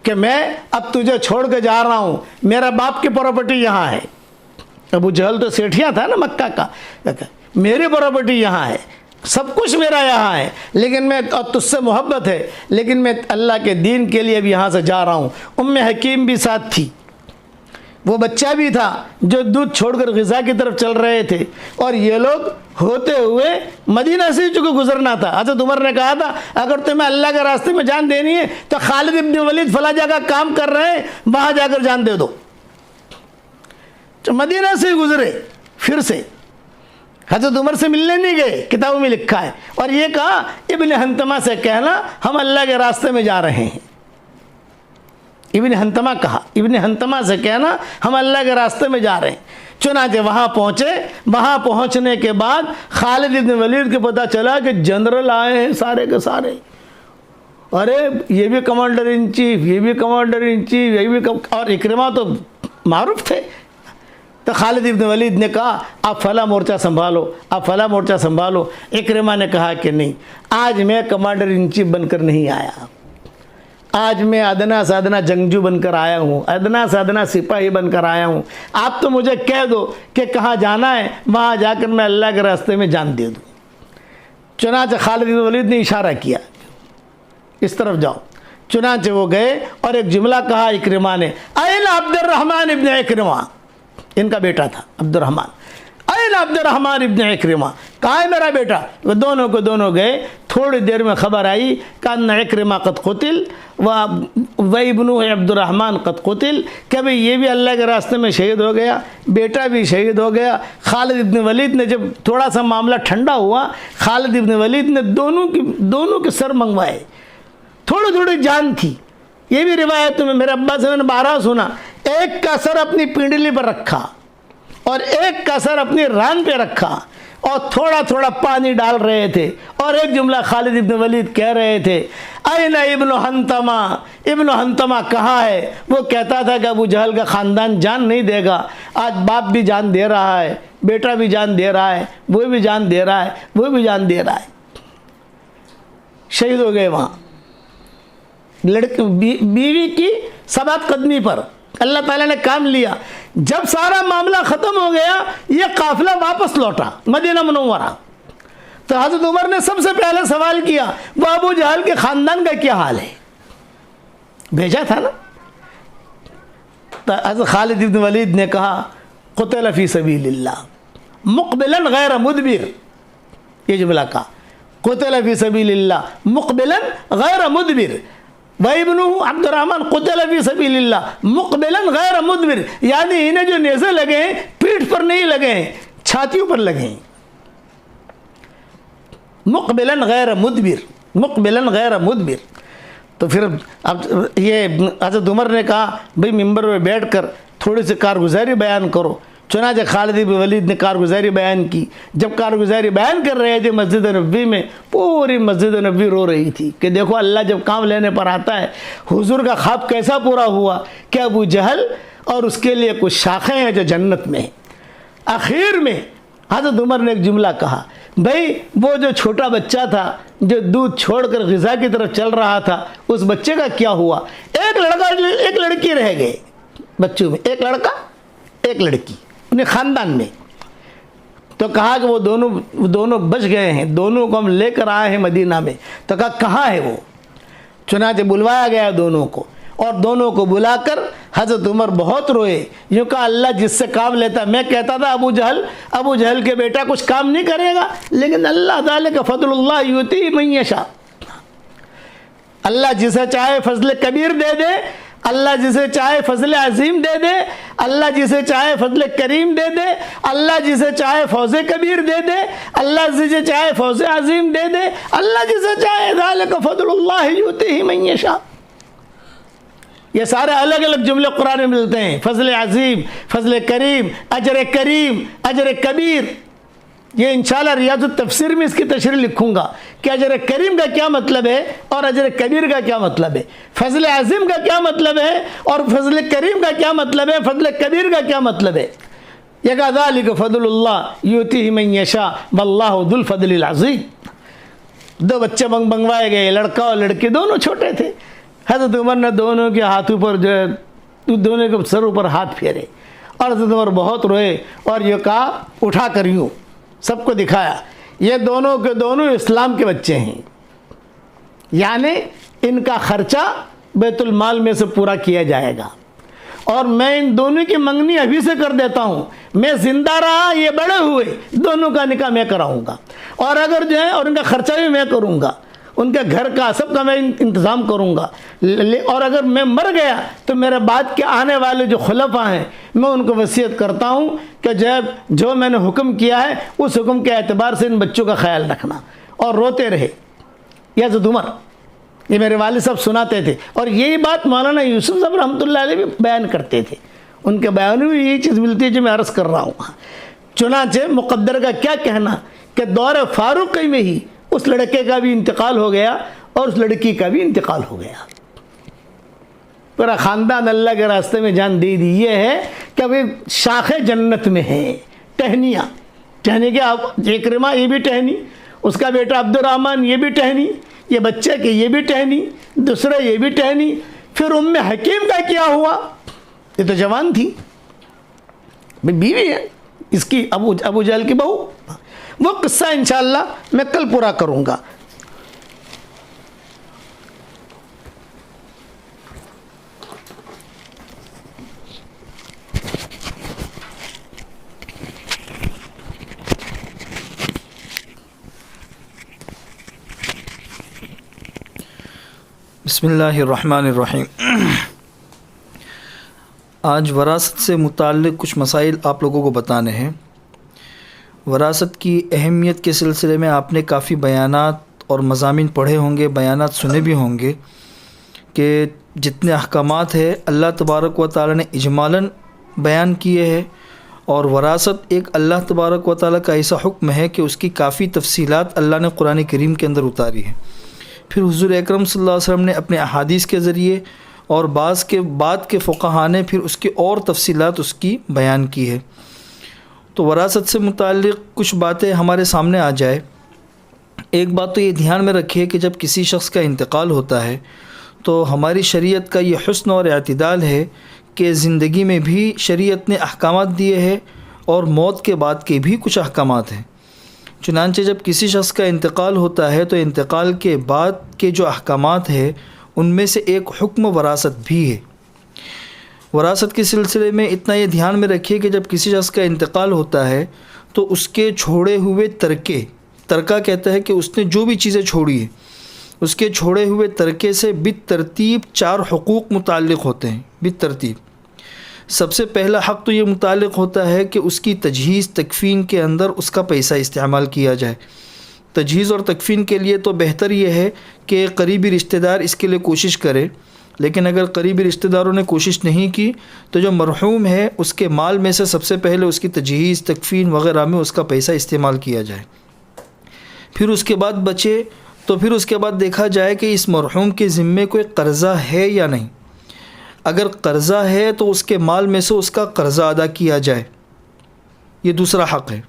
کہ میں اب تجھے چھوڑ کے جا رہا ہوں، میرا باپ کی پراپرٹی یہاں ہے، ابو جہل تو سیٹھیاں تھا نا مکہ کا، میری پراپرٹی یہاں ہے، سب کچھ میرا یہاں ہے، لیکن میں اور تجھ سے محبت ہے لیکن میں اللہ کے دین کے لیے بھی یہاں سے جا رہا ہوں۔ ام حکیم بھی ساتھ تھی، وہ بچہ بھی تھا جو دودھ چھوڑ کر غذا کی طرف چل رہے تھے، اور یہ لوگ ہوتے ہوئے مدینہ سے چونکہ گزرنا تھا۔ حضرت عمر نے کہا تھا اگر تمہیں اللہ کے راستے میں جان دینی ہے تو خالد ابن ولید فلاں جگہ کام کر رہے ہیں وہاں جا کر جان دے دو۔ مدینہ سے گزرے پھر سے، حضرت عمر سے ملنے نہیں گئے، کتابوں میں لکھا ہے، اور یہ کہا ابن حنتمہ سے کہنا ہم اللہ کے راستے میں جا رہے ہیں۔ ابن حنتمہ کہا، ابن حنتمہ سے کہنا ہم اللہ کے راستے میں جا رہے ہیں۔ چنانچہ وہاں پہنچے، وہاں پہنچنے کے بعد خالد ابن ولید کو پتہ چلا کہ جنرل آئے ہیں سارے کے سارے، ارے یہ بھی کمانڈر ان چیف، یہ بھی کمانڈر ان چیف، یہ بھی اور اکرمہ تو معروف تھے۔ تو خالد ابن ولید نے کہا آپ فلاں مورچہ سنبھالو، آپ فلاں مورچہ سنبھالو۔ اکرمہ نے کہا کہ نہیں، آج میں کمانڈر ان چیف بن کر نہیں آیا، آج میں ادنا سے ادنا جنگجو بن کر آیا ہوں، ادنا سے ادنا سپاہی بن کر آیا ہوں۔ آپ تو مجھے کہہ دو کہ کہاں جانا ہے، وہاں جا کر میں اللہ کے راستے میں جان دے دوں۔ چنانچہ خالد بن ولید نے اشارہ کیا، اس طرف جاؤ۔ چنانچہ وہ گئے اور ایک جملہ کہا اکرمہ نے، این عبد الرحمن ابن اکرمہ، ان کا بیٹا تھا عبد الرحمن، این عبد الرحمن ابن اکرمہ، کہاں ہے میرا بیٹا؟ وہ دونوں کو دونوں گئے، تھوڑی دیر میں خبر آئی کہ ان اکرمہ قد قتل و ابنہ عبد الرحمن قد قتل، کہ بھئی یہ بھی اللہ کے راستے میں شہید ہو گیا، بیٹا بھی شہید ہو گیا۔ خالد ابن ولید نے جب تھوڑا سا معاملہ ٹھنڈا ہوا، خالد ابن ولید نے دونوں کے سر منگوائے، تھوڑی تھوڑی جان تھی۔ یہ بھی روایت میں میرے ابا سے میں نے بارہا سنا، ایک کا سر اپنی پنڈلی پر رکھا اور ایک کا سر اپنی ران پہ رکھا اور تھوڑا تھوڑا پانی ڈال رہے تھے، اور ایک جملہ خالد ابن ولید کہہ رہے تھے، این ابن حنتمہ، ابن حنتمہ کہاں ہے؟ وہ کہتا تھا کہ ابو جہل کا خاندان جان نہیں دے گا، آج باپ بھی جان دے رہا ہے، بیٹا بھی جان دے رہا ہے، وہ بھی جان دے رہا ہے، وہ بھی جان دے رہا ہے۔ شہید ہو گئے وہاں، بیوی کی ثبات قدمی پر اللہ تعالیٰ نے کام لیا۔ جب سارا معاملہ ختم ہو گیا، یہ قافلہ واپس لوٹا مدینہ منورہ، تو حضرت عمر نے سب سے پہلے سوال کیا، وہ ابو جہل کے خاندان کا کیا حال ہے؟ بھیجا تھا نا۔ تو حضرت خالد بن ولید نے کہا، قتل فی سبیل اللہ مقبلا غیر مدبر، یہ جملہ کہا، قتل فی سبیل اللہ مقبلا غیر مدبر، وابنہ عبد الرحمن قتل فی سبیل اللہ مقبلا غیر مدبر، یعنی انہیں جو نیزے لگے ہیں پیٹھ پر نہیں لگے ہیں، چھاتیوں پر لگے ہیں، مقبلا غیر مدبر، مقبلا غیر مدبر۔ تو پھر اب یہ حضرت عمر نے کہا، بھئی ممبر پہ بیٹھ کر تھوڑی سی کارگزاری بیان کرو۔ چنانچہ خالد بن ولید نے کارگزاری بیان کی۔ جب کارگزاری بیان کر رہے تھے مسجد نبوی میں، پوری مسجد نبوی رو رہی تھی کہ دیکھو اللہ جب کام لینے پر آتا ہے، حضور کا خواب کیسا پورا ہوا کہ ابو جہل اور اس کے لیے کچھ شاخیں ہیں جو جنت میں ہیں۔ آخر میں حضرت عمر نے ایک جملہ کہا، بھئی وہ جو چھوٹا بچہ تھا جو دودھ چھوڑ کر غذا کی طرف چل رہا تھا، اس بچے کا کیا ہوا؟ ایک لڑکا ایک لڑکی رہ گئے بچوں میں، ایک لڑکا ایک لڑکی انہیں خاندان میں۔ تو کہا کہ وہ دونوں بچ گئے ہیں، دونوں کو ہم لے کر آئے ہیں مدینہ میں۔ تو کہا کہاں ہے وہ؟ چنانچہ بلوایا گیا دونوں کو، اور دونوں کو بلا کر حضرت عمر بہت روئے، یوں کہا اللہ جس سے کام لیتا، میں کہتا تھا ابو جہل کے بیٹا کچھ کام نہیں کرے گا، لیکن اللہ تعالیٰ کا فضل اللہ یؤتی من یشاء، اللہ جسے چاہے فضل کبیر دے دے، اللہ جسے چاہے فضل عظیم دے دے، اللہ جسے چاہے فضل کریم دے دے، اللہ جسے چاہے فوز کبیر دے دے، اللہ جسے چاہے فوز عظیم دے دے، اللہ جسے چاہے ذالک فضل اللہ یؤتیہ من یشاء۔ یہ سارے الگ الگ جملے قرآن میں ملتے ہیں، فضل عظیم، فضل کریم، اجر کبیر۔ یہ انشاءاللہ ریاض التفسیر میں اس کی تشریح لکھوں گا کہ اجر کریم کا کیا مطلب ہے اور اجر کبیر کا کیا مطلب ہے، فضل عظیم کا کیا مطلب ہے اور فضل کریم کا کیا مطلب ہے، فضل کبیر کا کیا مطلب ہے۔ یہ کہا ذالک فضل اللہ یؤتیہ من یشاء واللہ ذو الفضل العظیم۔ دو بچے منگوائے گئے، لڑکا اور لڑکی، دونوں چھوٹے تھے۔ حضرت عمر نے دونوں کے ہاتھوں پر جو ہے دونوں کے سروں پر ہاتھ پھیرے، اور حضرت عمر بہت روئے اور یہ کہا اٹھا کر یوں سب کو دکھایا، یہ دونوں کے دونوں اسلام کے بچے ہیں، یعنی ان کا خرچہ بیت المال میں سے پورا کیا جائے گا، اور میں ان دونوں کی منگنی ابھی سے کر دیتا ہوں، میں زندہ رہا یہ بڑے ہوئے دونوں کا نکاح میں کراؤں گا، اور اگر جو ہے اور ان کا خرچہ بھی میں کروں گا، ان کے گھر کا سب کا میں انتظام کروں گا، اور اگر میں مر گیا تو میرے بعد کے آنے والے جو خلفاء ہیں میں ان کو وصیت کرتا ہوں کہ جو میں نے حکم کیا ہے اس حکم کے اعتبار سے ان بچوں کا خیال رکھنا۔ اور روتے رہے یہ حضرت عمر، یہ میرے والد صاحب سناتے تھے، اور یہی بات مولانا یوسف صاحب رحمۃ اللہ علیہ بھی بیان کرتے تھے، ان کے بیانوں میں یہی چیز ملتی ہے جو میں عرض کر رہا ہوں۔ چنانچہ مقدر کا کیا کہنا کہ دور فاروقی میں ہی اس لڑکے کا بھی انتقال ہو گیا اور اس لڑکی کا بھی انتقال ہو گیا، پورا خاندان اللہ کے راستے میں جان دے دی۔ یہ ہے کہ وہ شاخیں جنت میں ہیں، ٹہنیاں، ٹہنی کے اکرمہ یہ بھی ٹہنی، اس کا بیٹا عبد الرحمن یہ بھی ٹہنی، یہ بچے کے یہ بھی ٹہنی، دوسرا یہ بھی ٹہنی۔ پھر ام حکیم کا کیا ہوا؟ یہ تو جوان تھی، بیوی ہے اس کی، ابو جہل کی بہو۔ وہ قصہ انشاءاللہ میں کل پورا کروں گا۔ بسم اللہ الرحمن الرحیم۔ آج وراثت سے متعلق کچھ مسائل آپ لوگوں کو بتانے ہیں۔ وراثت کی اہمیت کے سلسلے میں آپ نے کافی بیانات اور مضامین پڑھے ہوں گے، بیانات سنے بھی ہوں گے کہ جتنے احکامات ہیں اللہ تبارک و تعالی نے اجمالاً بیان کیے ہیں، اور وراثت ایک اللہ تبارک و تعالی کا ایسا حکم ہے کہ اس کی کافی تفصیلات اللہ نے قرآن کریم کے اندر اتاری ہے۔ پھر حضور اکرم صلی اللہ علیہ وسلم نے اپنے احادیث کے ذریعے اور بعض کے بعد کے فقہاء نے پھر اس کی اور تفصیلات اس کی بیان کی ہے۔ تو وراثت سے متعلق کچھ باتیں ہمارے سامنے آ جائے۔ ایک بات تو یہ دھیان میں رکھیے کہ جب کسی شخص کا انتقال ہوتا ہے تو ہماری شریعت کا یہ حسن اور اعتدال ہے کہ زندگی میں بھی شریعت نے احکامات دیے ہیں اور موت کے بعد کے بھی کچھ احکامات ہیں۔ چنانچہ جب کسی شخص کا انتقال ہوتا ہے تو انتقال کے بعد کے جو احکامات ہیں ان میں سے ایک حکم وراثت بھی ہے۔ وراثت کے سلسلے میں اتنا یہ دھیان میں رکھیے کہ جب کسی شخص کا انتقال ہوتا ہے تو اس کے چھوڑے ہوئے ترکہ کہتا ہے کہ اس نے جو بھی چیزیں چھوڑی ہیں اس کے چھوڑے ہوئے ترکے سے بالترتیب 4 حقوق متعلق ہوتے ہیں۔ بالترتیب سب سے پہلا حق تو یہ متعلق ہوتا ہے کہ اس کی تجہیز تکفین کے اندر اس کا پیسہ استعمال کیا جائے۔ تجہیز اور تکفین کے لیے تو بہتر یہ ہے کہ قریبی رشتہ دار اس کے لیے کوشش کرے، لیکن اگر قریبی رشتہ داروں نے کوشش نہیں کی تو جو مرحوم ہے اس کے مال میں سے سب سے پہلے اس کی تجہیز تکفین وغیرہ میں اس کا پیسہ استعمال کیا جائے۔ پھر اس کے بعد بچے تو پھر اس کے بعد دیکھا جائے کہ اس مرحوم کے ذمے کوئی قرضہ ہے یا نہیں۔ اگر قرضہ ہے تو اس کے مال میں سے اس کا قرضہ ادا کیا جائے، یہ دوسرا حق ہے۔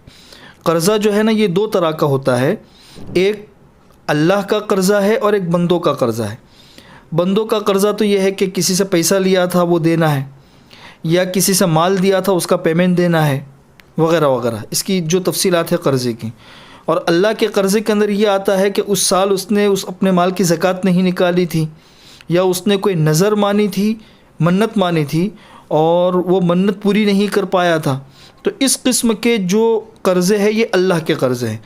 قرضہ جو ہے نا یہ 2 طرح کا ہوتا ہے، ایک اللہ کا قرضہ ہے اور ایک بندوں کا قرضہ ہے۔ بندوں کا قرضہ تو یہ ہے کہ کسی سے پیسہ لیا تھا وہ دینا ہے، یا کسی سے مال دیا تھا اس کا پیمنٹ دینا ہے وغیرہ وغیرہ، اس کی جو تفصیلات ہے قرضے کی۔ اور اللہ کے قرضے کے اندر یہ آتا ہے کہ اس سال اس نے اپنے مال کی زکوٰۃ نہیں نکالی تھی، یا اس نے کوئی نظر مانی تھی، منت مانی تھی اور وہ منت پوری نہیں کر پایا تھا، تو اس قسم کے جو قرضے ہیں یہ اللہ کے قرضے ہیں۔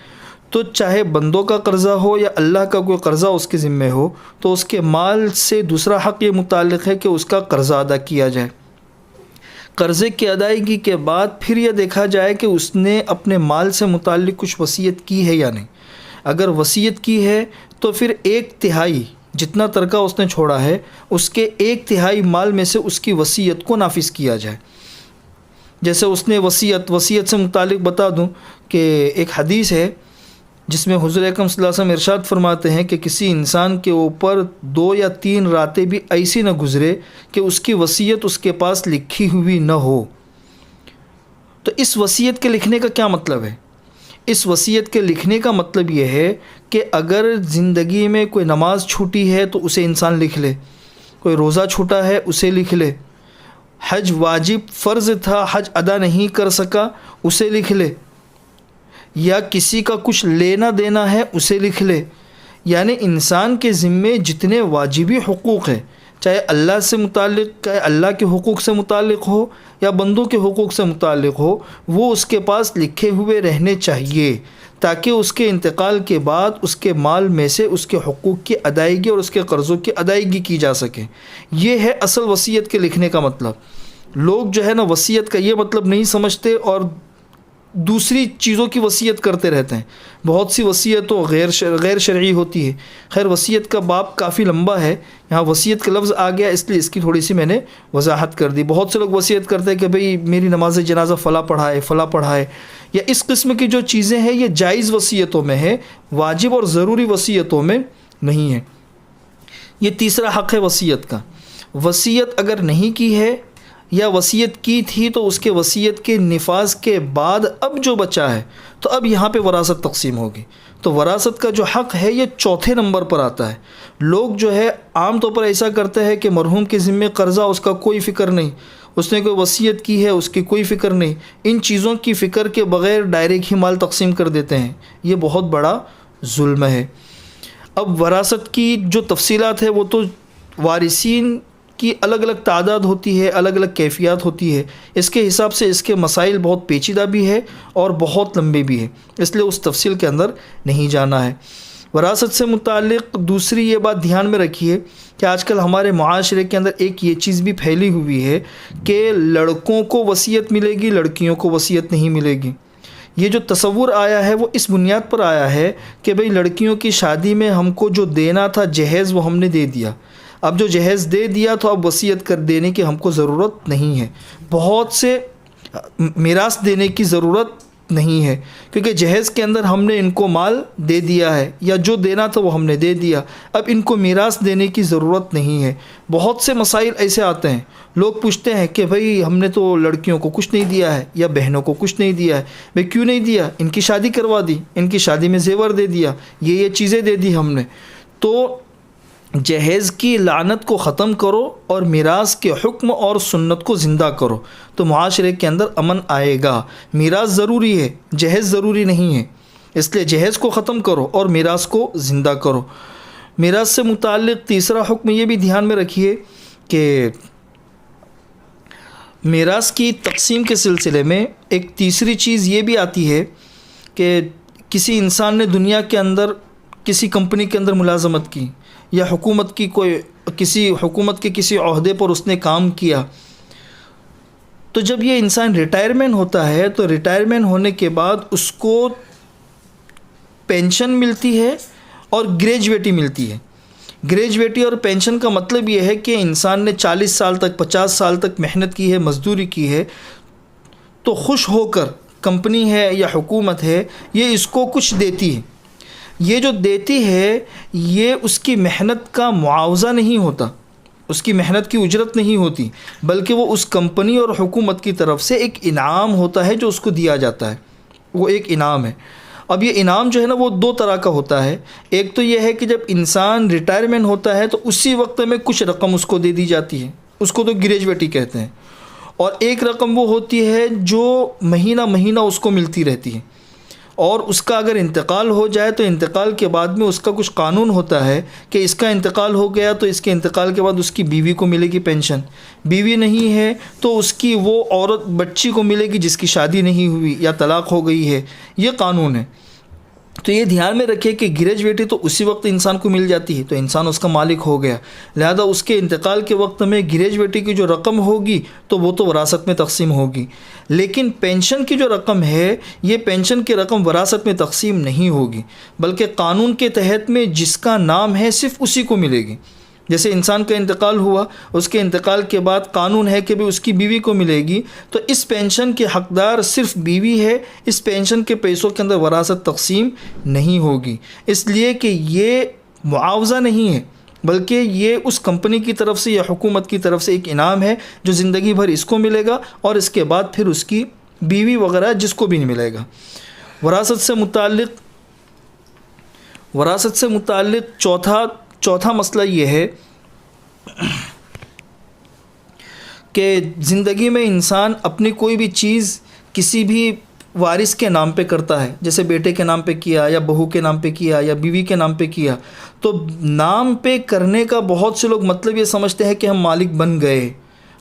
تو چاہے بندوں کا قرضہ ہو یا اللہ کا کوئی قرضہ اس کے ذمے ہو تو اس کے مال سے دوسرا حق یہ متعلق ہے کہ اس کا قرضہ ادا کیا جائے۔ قرضے کی ادائیگی کے بعد پھر یہ دیکھا جائے کہ اس نے اپنے مال سے متعلق کچھ وصیت کی ہے یا نہیں۔ اگر وصیت کی ہے تو پھر 1/3 جتنا ترکہ اس نے چھوڑا ہے اس کے 1/3 مال میں سے اس کی وصیت کو نافذ کیا جائے۔ جیسے اس نے وصیت سے متعلق بتا دوں کہ ایک حدیث ہے جس میں حضور اکرم صلی اللہ علیہ وسلم ارشاد فرماتے ہیں کہ کسی انسان کے اوپر 2 یا 3 راتیں بھی ایسی نہ گزرے کہ اس کی وصیت اس کے پاس لکھی ہوئی نہ ہو۔ تو اس وصیت کے لکھنے کا کیا مطلب ہے؟ اس وصیت کے لکھنے کا مطلب یہ ہے کہ اگر زندگی میں کوئی نماز چھوٹی ہے تو اسے انسان لکھ لے، کوئی روزہ چھوٹا ہے اسے لکھ لے، حج واجب فرض تھا حج ادا نہیں کر سکا اسے لکھ لے، یا کسی کا کچھ لینا دینا ہے اسے لکھ لے۔ یعنی انسان کے ذمے جتنے واجبی حقوق ہیں، چاہے اللہ سے متعلق، چاہے اللہ کے حقوق سے متعلق ہو یا بندوں کے حقوق سے متعلق ہو، وہ اس کے پاس لکھے ہوئے رہنے چاہیے تاکہ اس کے انتقال کے بعد اس کے مال میں سے اس کے حقوق کی ادائیگی اور اس کے قرضوں کی ادائیگی کی جا سکے۔ یہ ہے اصل وصیت کے لکھنے کا مطلب۔ لوگ جو ہے نا وصیت کا یہ مطلب نہیں سمجھتے اور دوسری چیزوں کی وصیت کرتے رہتے ہیں۔ بہت سی وصیت تو غیر شرعی ہوتی ہے۔ خیر وصیت کا باب کافی لمبا ہے، یہاں وصیت کا لفظ آ گیا اس لیے اس کی تھوڑی سی میں نے وضاحت کر دی۔ بہت سے لوگ وصیت کرتے ہیں کہ بھئی میری نماز جنازہ فلاں پڑھائے، یا اس قسم کی جو چیزیں ہیں یہ جائز وصیتوں میں ہے، واجب اور ضروری وصیتوں میں نہیں ہے۔ یہ تیسرا حق ہے وصیت کا۔ وصیت اگر نہیں کی ہے یا وصیت کی تھی تو اس کے وصیت کے نفاذ کے بعد اب جو بچا ہے تو اب یہاں پہ وراثت تقسیم ہوگی۔ تو وراثت کا جو حق ہے یہ 4تھے نمبر پر آتا ہے۔ لوگ جو ہے عام طور پر ایسا کرتے ہیں کہ مرحوم کے ذمے قرضہ اس کا کوئی فکر نہیں، اس نے کوئی وصیت کی ہے اس کی کوئی فکر نہیں، ان چیزوں کی فکر کے بغیر ڈائریکٹ ہی مال تقسیم کر دیتے ہیں، یہ بہت بڑا ظلم ہے۔ اب وراثت کی جو تفصیلات ہے وہ تو وارثین کی الگ الگ تعداد ہوتی ہے، الگ الگ کیفیات ہوتی ہے، اس کے حساب سے اس کے مسائل بہت پیچیدہ بھی ہے اور بہت لمبے بھی ہے، اس لیے اس تفصیل کے اندر نہیں جانا ہے۔ وراثت سے متعلق دوسری یہ بات دھیان میں رکھیے کہ آج کل ہمارے معاشرے کے اندر ایک یہ چیز بھی پھیلی ہوئی ہے کہ لڑکوں کو وصیت ملے گی، لڑکیوں کو وصیت نہیں ملے گی۔ یہ جو تصور آیا ہے وہ اس بنیاد پر آیا ہے کہ بھئی لڑکیوں کی شادی میں ہم کو جو دینا تھا جہیز وہ ہم نے دے دیا، اب جو جہیز دے دیا تو اب وصیت کر دینے کی ہم کو ضرورت نہیں ہے، بہت سے میراث دینے کی ضرورت نہیں ہے، کیونکہ جہیز کے اندر ہم نے ان کو مال دے دیا ہے، یا جو دینا تھا وہ ہم نے دے دیا، اب ان کو میراث دینے کی ضرورت نہیں ہے۔ بہت سے مسائل ایسے آتے ہیں، لوگ پوچھتے ہیں کہ بھئی ہم نے تو لڑکیوں کو کچھ نہیں دیا ہے یا بہنوں کو کچھ نہیں دیا ہے، بھئی کیوں نہیں دیا؟ ان کی شادی کروا دی، ان کی شادی میں زیور دے دیا، یہ چیزیں دے دی ہم نے۔ تو جہیز کی لعنت کو ختم کرو اور میراث کے حکم اور سنت کو زندہ کرو تو معاشرے کے اندر امن آئے گا۔ میراث ضروری ہے، جہیز ضروری نہیں ہے، اس لیے جہیز کو ختم کرو اور میراث کو زندہ کرو۔ میراث سے متعلق تیسرا حکم یہ بھی دھیان میں رکھیے کہ میراث کی تقسیم کے سلسلے میں ایک تیسری چیز یہ بھی آتی ہے کہ کسی انسان نے دنیا کے اندر کسی کمپنی کے اندر ملازمت کی، یا حکومت کی حکومت کے کسی عہدے پر اس نے کام کیا، تو جب یہ انسان ریٹائرمنٹ ہوتا ہے تو ریٹائرمنٹ ہونے کے بعد اس کو پینشن ملتی ہے اور گریجویٹی ملتی ہے۔ گریجویٹی اور پینشن کا مطلب یہ ہے کہ انسان نے 40 سال تک 50 سال تک محنت کی ہے، مزدوری کی ہے، تو خوش ہو کر کمپنی ہے یا حکومت ہے یہ اس کو کچھ دیتی ہے۔ یہ جو دیتی ہے یہ اس کی محنت کا معاوضہ نہیں ہوتا، اس کی محنت کی اجرت نہیں ہوتی، بلکہ وہ اس کمپنی اور حکومت کی طرف سے ایک انعام ہوتا ہے جو اس کو دیا جاتا ہے، وہ ایک انعام ہے۔ اب یہ انعام جو ہے نا وہ دو طرح کا ہوتا ہے، ایک تو یہ ہے کہ جب انسان ریٹائرمنٹ ہوتا ہے تو اسی وقت میں کچھ رقم اس کو دے دی جاتی ہے، اس کو تو گریجویٹی کہتے ہیں، اور ایک رقم وہ ہوتی ہے جو مہینہ مہینہ اس کو ملتی رہتی ہے، اور اس کا اگر انتقال ہو جائے تو انتقال کے بعد میں اس کا کچھ قانون ہوتا ہے کہ اس کا انتقال ہو گیا تو اس کے انتقال کے بعد اس کی بیوی کو ملے گی پینشن، بیوی نہیں ہے تو اس کی وہ عورت بچی کو ملے گی جس کی شادی نہیں ہوئی یا طلاق ہو گئی ہے، یہ قانون ہے۔ تو یہ دھیان میں رکھے کہ گریجویٹی تو اسی وقت انسان کو مل جاتی ہے تو انسان اس کا مالک ہو گیا، لہذا اس کے انتقال کے وقت میں گریجویٹی کی جو رقم ہوگی تو وہ تو وراثت میں تقسیم ہوگی، لیکن پینشن کی جو رقم ہے یہ پینشن کی رقم وراثت میں تقسیم نہیں ہوگی، بلکہ قانون کے تحت میں جس کا نام ہے صرف اسی کو ملے گی۔ جیسے انسان کا انتقال ہوا، اس کے انتقال کے بعد قانون ہے کہ اس کی بیوی کو ملے گی، تو اس پینشن کے حقدار صرف بیوی ہے، اس پینشن کے پیسوں کے اندر وراثت تقسیم نہیں ہوگی، اس لیے کہ یہ معاوضہ نہیں ہے بلکہ یہ اس کمپنی کی طرف سے یا حکومت کی طرف سے ایک انعام ہے جو زندگی بھر اس کو ملے گا اور اس کے بعد پھر اس کی بیوی وغیرہ جس کو بھی نہیں ملے گا۔ وراثت سے متعلق چوتھا مسئلہ یہ ہے کہ زندگی میں انسان اپنی کوئی بھی چیز کسی بھی وارث کے نام پہ کرتا ہے، جیسے بیٹے کے نام پہ کیا یا بہو کے نام پہ کیا یا بیوی کے نام پہ کیا، تو نام پہ کرنے کا بہت سے لوگ مطلب یہ سمجھتے ہیں کہ ہم مالک بن گئے،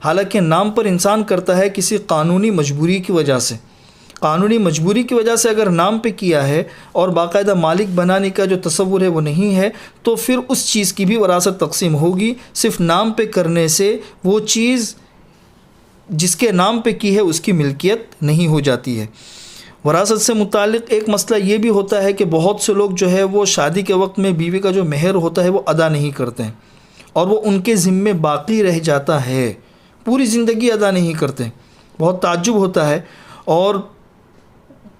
حالانکہ نام پر انسان کرتا ہے کسی قانونی مجبوری کی وجہ سے۔ قانونی مجبوری کی وجہ سے اگر نام پہ کیا ہے اور باقاعدہ مالک بنانے کا جو تصور ہے وہ نہیں ہے تو پھر اس چیز کی بھی وراثت تقسیم ہوگی، صرف نام پہ کرنے سے وہ چیز جس کے نام پہ کی ہے اس کی ملکیت نہیں ہو جاتی ہے۔ وراثت سے متعلق ایک مسئلہ یہ بھی ہوتا ہے کہ بہت سے لوگ جو ہے وہ شادی کے وقت میں بیوی کا جو مہر ہوتا ہے وہ ادا نہیں کرتے ہیں اور وہ ان کے ذمے باقی رہ جاتا ہے، پوری زندگی ادا نہیں کرتے۔ بہت تعجب ہوتا ہے، اور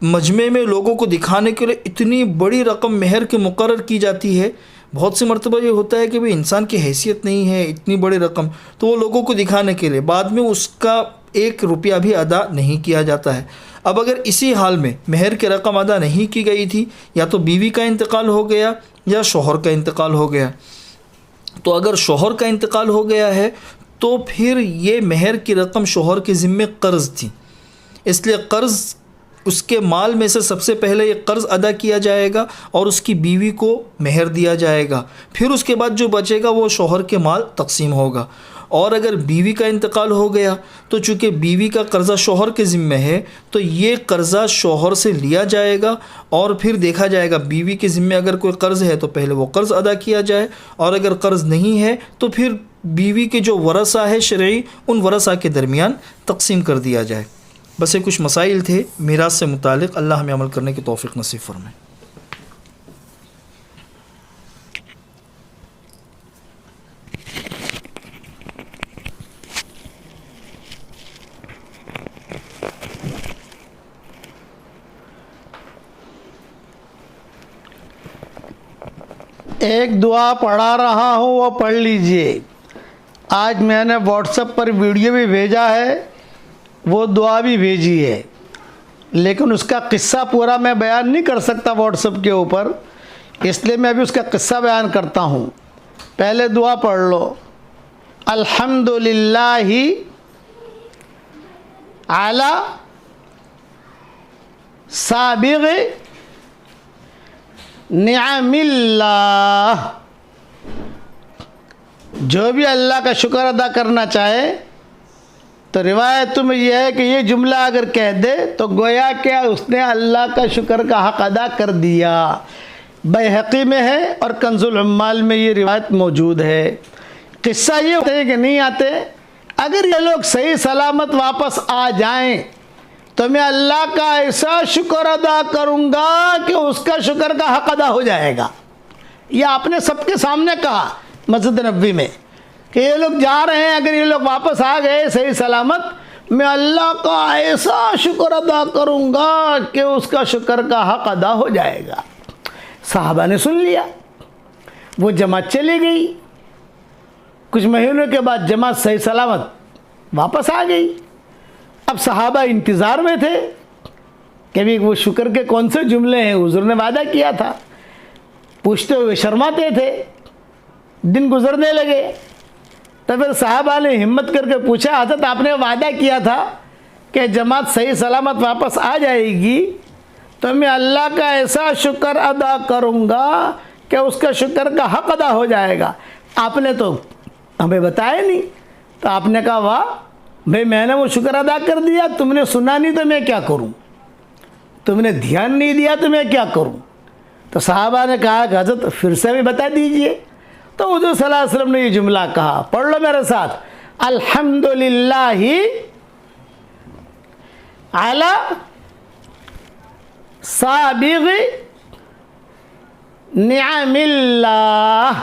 مجمع میں لوگوں کو دکھانے کے لیے اتنی بڑی رقم مہر کے مقرر کی جاتی ہے، بہت سی مرتبہ یہ ہوتا ہے کہ بھئی انسان کی حیثیت نہیں ہے اتنی بڑی رقم، تو وہ لوگوں کو دکھانے کے لیے بعد میں اس کا 1 روپیہ بھی ادا نہیں کیا جاتا ہے۔ اب اگر اسی حال میں مہر کی رقم ادا نہیں کی گئی تھی، یا تو بیوی کا انتقال ہو گیا یا شوہر کا انتقال ہو گیا، تو اگر شوہر کا انتقال ہو گیا ہے تو پھر یہ مہر کی رقم شوہر کے ذمے قرض تھی، اس لیے قرض اس کے مال میں سے سب سے پہلے یہ قرض ادا کیا جائے گا اور اس کی بیوی کو مہر دیا جائے گا، پھر اس کے بعد جو بچے گا وہ شوہر کے مال تقسیم ہوگا۔ اور اگر بیوی کا انتقال ہو گیا تو چونکہ بیوی کا قرضہ شوہر کے ذمہ ہے تو یہ قرضہ شوہر سے لیا جائے گا اور پھر دیکھا جائے گا بیوی کے ذمہ اگر کوئی قرض ہے تو پہلے وہ قرض ادا کیا جائے، اور اگر قرض نہیں ہے تو پھر بیوی کے جو ورثہ ہے شرعی ان ورثہ کے درمیان تقسیم کر دیا جائے۔ بس یہ کچھ مسائل تھے میراث سے متعلق، اللہ ہمیں عمل کرنے کی توفیق نصیب فرمائے۔ ایک دعا پڑھا رہا ہوں، وہ پڑھ لیجئے۔ آج میں نے واٹس ایپ پر ویڈیو بھی بھیجا ہے، وہ دعا بھی بھیجی ہے، لیکن اس کا قصہ پورا میں بیان نہیں کر سکتا واٹس ایپ کے اوپر، اس لیے میں ابھی اس کا قصہ بیان کرتا ہوں۔ پہلے دعا پڑھ لو۔ الحمدللہ علی سابغ نعم اللہ، جو بھی اللہ کا شکر ادا کرنا چاہے تو روایتوں میں یہ ہے کہ یہ جملہ اگر کہہ دے تو گویا کہ اس نے اللہ کا شکر کا حق ادا کر دیا۔ بیہقی میں ہے اور کنز العمال میں یہ روایت موجود ہے۔ قصہ یہ ہوتا ہے کہ نہیں آتے، اگر یہ لوگ صحیح سلامت واپس آ جائیں تو میں اللہ کا ایسا شکر ادا کروں گا کہ اس کا شکر کا حق ادا ہو جائے گا۔ یہ آپ نے سب کے سامنے کہا مسجد نبوی میں کہ یہ لوگ جا رہے ہیں، اگر یہ لوگ واپس آ گئے صحیح سلامت، میں اللہ کا ایسا شکر ادا کروں گا کہ اس کا شکر کا حق ادا ہو جائے گا۔ صحابہ نے سن لیا، وہ جماعت چلی گئی، کچھ مہینوں کے بعد جماعت صحیح سلامت واپس آ گئی۔ اب صحابہ انتظار میں تھے کہ بھی وہ شکر کے کون سے جملے ہیں، حضور نے وعدہ کیا تھا، پوچھتے ہوئے شرماتے تھے۔ دن گزرنے لگے تو پھر صحابہ نے ہمت کر کے پوچھا، حضرت آپ نے وعدہ کیا تھا کہ جماعت صحیح سلامت واپس آ جائے گی تو میں اللہ کا ایسا شکر ادا کروں گا کہ اس کا شکر کا حق ادا ہو جائے گا، آپ نے تو ہمیں بتایا نہیں۔ تو آپ نے کہا واہ بھئی، میں نے وہ شکر ادا کر دیا، تم نے سنا نہیں تو میں کیا کروں، تم نے دھیان نہیں دیا تو میں کیا کروں۔ تو صحابہ نے کہا کہ حضرت پھر سے بھی بتا دیجئے۔ تو حضور صلی اللہ علیہ وسلم نے یہ جملہ کہا، پڑھ لو میرے ساتھ، الحمدللہ علی سابغ نعم اللہ۔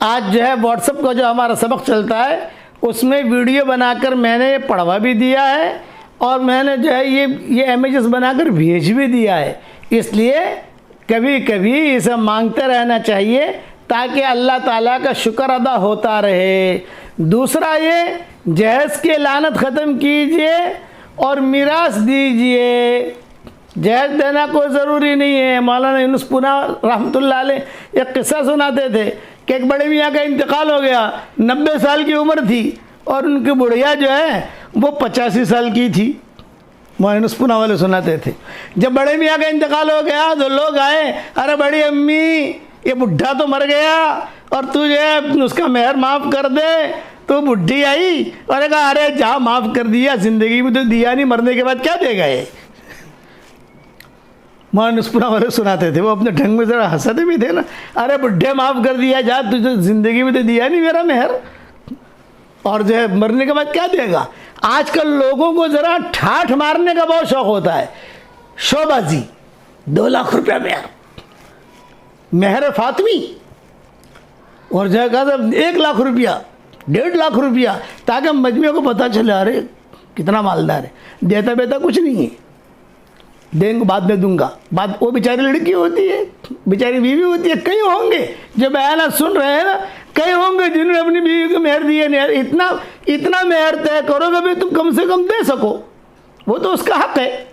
آج جو ہے واٹس ایپ کا جو ہمارا سبق چلتا ہے اس میں ویڈیو بنا کر میں نے پڑھوا بھی دیا ہے اور میں نے جو ہے یہ امیجز بنا کر بھیج بھی دیا ہے، اس لیے کبھی کبھی اسے مانگتے رہنا چاہیے تاکہ اللہ تعالیٰ کا شکر ادا ہوتا رہے۔ دوسرا یہ جہیز کی لعنت ختم کیجئے اور میراث دیجئے۔ جہیز دینا کوئی ضروری نہیں ہے۔ مولانا یونس پونا رحمۃ اللہ علیہ ایک قصہ سناتے تھے کہ ایک بڑے میاں کا انتقال ہو گیا، 90 سال کی عمر تھی اور ان کی بڑھیا جو ہے وہ 85 سال کی تھی۔ مولانا یونس پونا والے سناتے تھے جب بڑے میاں کا انتقال ہو گیا تو لوگ آئے، ارے بڑی امی یہ بڈھا تو مر گیا اور تو جو ہے اس کا مہر معاف کر دے۔ تو بڈھی آئی اور کہا ارے جہاں معاف کر دیا، زندگی میں تو دیا نہیں، مرنے کے بعد کیا دے گئے۔ مولانا یونس پونا والے سناتے تھے، وہ اپنے ڈھنگ میں ذرا ہنستے بھی تھے نا، ارے بڈھے معاف کر دیا، جا تجھے زندگی میں تو دیا نہیں میرا مہر، اور جو ہے مرنے کے بعد کیا دے گا۔ آج کل لوگوں کو ذرا ٹھاٹھ مارنے کا بہت شوق ہوتا ہے، شو بازی، 2 لاکھ روپیہ مہر فاطمی، اور جو ہے کہا 1 لاکھ روپیہ، 1.5 لاکھ روپیہ، تاکہ مجمع کو پتہ چلے ارے کتنا مالدار ہے، دیتا بیتا کچھ نہیں ہے، دیں گے بعد میں دوں گا۔ بات وہ بیچاری لڑکی ہوتی ہے، بیچاری بیوی ہوتی ہے، کئی ہوں گے جو بیانات سن رہے ہیں نا، کئی ہوں گے جنہوں نے اپنی بیوی کو مہر دیے نہیں۔ اتنا مہر طے کرو گے بھی تم کم سے کم دے سکو، وہ تو اس کا حق ہے،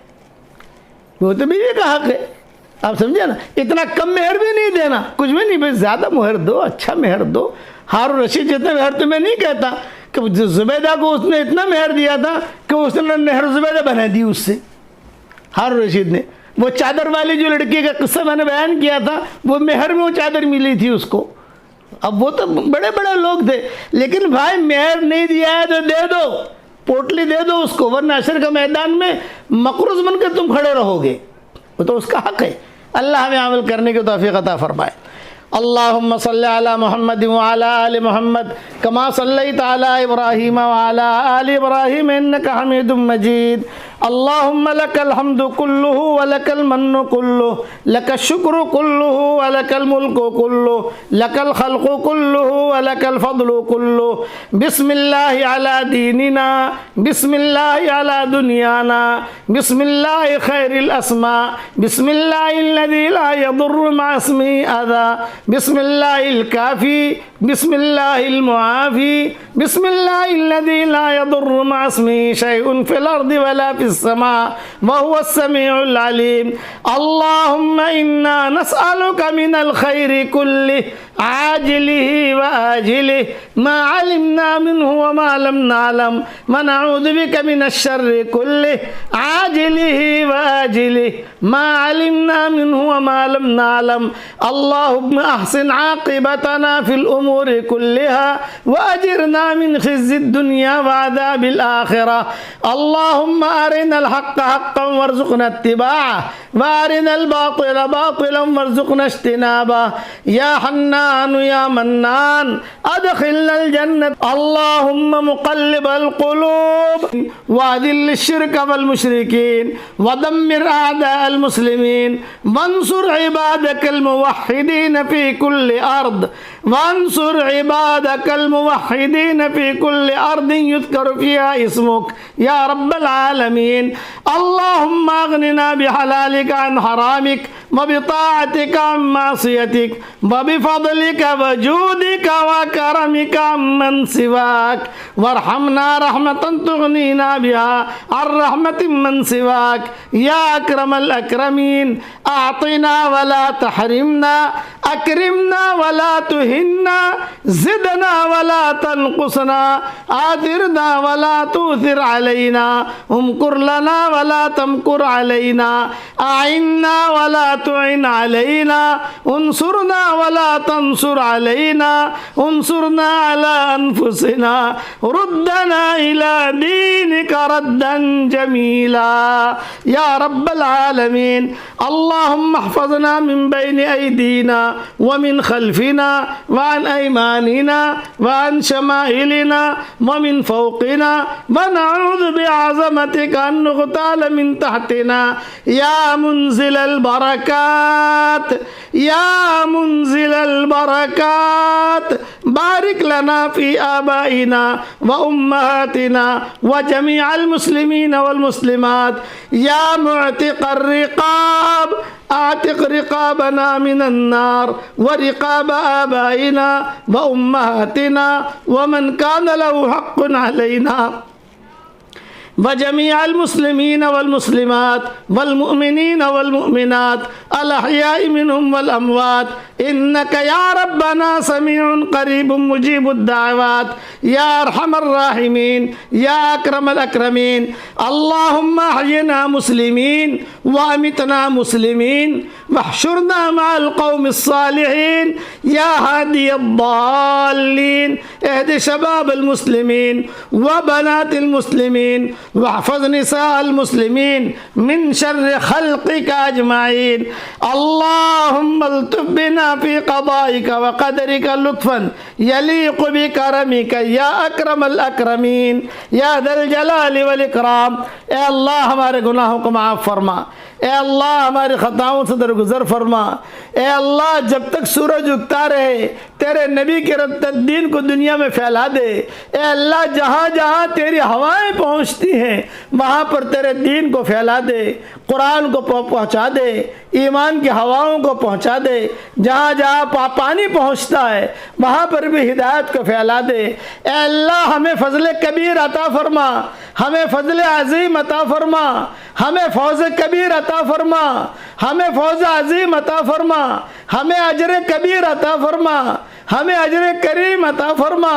وہ تو بیوی کا حق ہے، آپ سمجھے نا۔ اتنا کم مہر بھی نہیں دینا، کچھ بھی نہیں، بھائی زیادہ مہر دو، اچھا مہر دو۔ ہارون رشید جتنا مہر تمہیں نہیں کہتا کہ زبیدہ کو اس نے اتنا مہر دیا تھا کہ اس نے نہر زبیدہ بنا دی اس سے، ہارون رشید نے. وہ چادر والی جو لڑکی کا قصہ میں نے بیان کیا تھا، وہ مہر میں وہ چادر ملی تھی اس کو. اب وہ تو بڑے بڑے لوگ تھے، لیکن بھائی مہر نہیں دیا ہے تو دے دو، پوٹلی دے دو اس کو، ورنہ حشر کا میدان میں مقروض بن کے تم کھڑے رہو گے. وہ تو اس کا حق ہے. اللہ ہمیں عمل کرنے کی توفیق عطا فرمائے. اللہم صلی علی محمد وعلی آل محمد کما صلیت علی ابراہیم وعلی آل ابراہیم انک حمید مجید. اللہم لک الحمد کلہ ولک المن کلہ لک الشکر کلہ ولک الملک کلہ لک الخلق کلہ ولک الفضل کلہ. بسم اللہ علی دیننا، بسم اللہ علی دنیانا، بسم اللہ خیر الاسماء، بسم اللہ الذی لا یضر مع اسمہ اذی، بسم اللہ الکافی، بسم اللہ المعافی، بسم اللہ الذی لا یضر مع اسمہ شیء فی الارض ولا فی السماء وهو السمیع العلیم. اللہم انا نسألک من الخیر کلہ عاجلہ وآجلہ ما علمنا منہ وما لم نعلم ونعوذ بک من الشر کلہ عاجلہ وآجلہ ما علمنا منہ وما لم نعلم. اللہم احسن عاقبتنا فی الامور كلها واجرنا من خزي الدنيا وعذاب الآخرة. اللهم أرنا الحق حقا وارزقنا اتباعه وأرنا الباطل باطلا وارزقنا اجتنابه. يا حنان يا منان أدخلنا الجنة. اللهم مقلب القلوب وأذل الشرك والمشركين ودمر أعداء المسلمين وانصر عبادك الموحدين في كل أرض، وانصر عبادك الموحدين في كل أرض يذكر فيها اسمك يا رب العالمين. اللهم اغننا بحلالك عن حرامك وبطاعتك عن معصيتك وبفضلك وجودك وكرمك عمن سواك، وارحمنا رحمة تغنينا بها عن رحمة من سواك يا أكرم الأكرمين. أعطنا ولا تحرمنا، أكرمنا ولا تهنا، زدنا ولا تنقصنا، آثرنا ولا تؤثر علينا، امكر لنا ولا تمكر علينا، أعنا ولا تعن علينا، انصرنا ولا تنصر علينا، انصرنا على أنفسنا، ردنا إلى دينك ردا جميلا يا رب العالمين. اللهم احفظنا من بين أيدينا ومن خلفنا وعن أيماننا وعن شمائلنا ومن فوقنا، ونعوذ بعظمتك أن نغتال من تحتنا. يا منزل البركات، يا منزل البركات، بارك لنا في آبائنا وأمهاتنا وجميع المسلمين والمسلمات. يا معتق الرقاب، اعتق رقابنا من النار ورقاب آبائنا وأمهاتنا ومن كان له حق علينا وجميع المسلمين والمسلمات والمؤمنين والمؤمنات الأحياء منهم والأموات، إنك يا ربنا سميع قريب مجيب الدعوات يا أرحم الراحمين يا أكرم الأكرمين. اللهم أحينا مسلمين وأمتنا مسلمين واحشرنا مع القوم الصالحين يا هادي الضالين. اهد شباب المسلمين وبنات المسلمين واحفظ نساء المسلمين من شر خلقك أجمعين. اللهم الطف بنا في قضائك وقدرك لطفا يليق بكرمك يا أكرم الأكرمين يا ذا الجلال والإكرام. اے اللہ ہمارے گناہوں کو معاف فرما، اے اللہ ہماری خطاؤں سے درگزر فرما. اے اللہ جب تک سورج اگتا رہے تیرے نبی کے دین کو دنیا میں پھیلا دے. اے اللہ جہاں جہاں تیری ہوائیں پہنچتی ہیں وہاں پر تیرے دین کو پھیلا دے، قرآن کو پہنچا دے، ایمان کی ہواؤں کو پہنچا دے. جہاں جہاں پانی پہنچتا ہے وہاں پر بھی ہدایت کو پھیلا دے. اے اللہ ہمیں فضل کبیر عطا فرما، ہمیں فضل عظیم عطا فرما، ہمیں فوز کبیر عطا فرما، ہمیں فوز عظیم عطا فرما، ہمیں اجر کبیر عطا فرما. ہمیں اجر کریم عطا فرما۔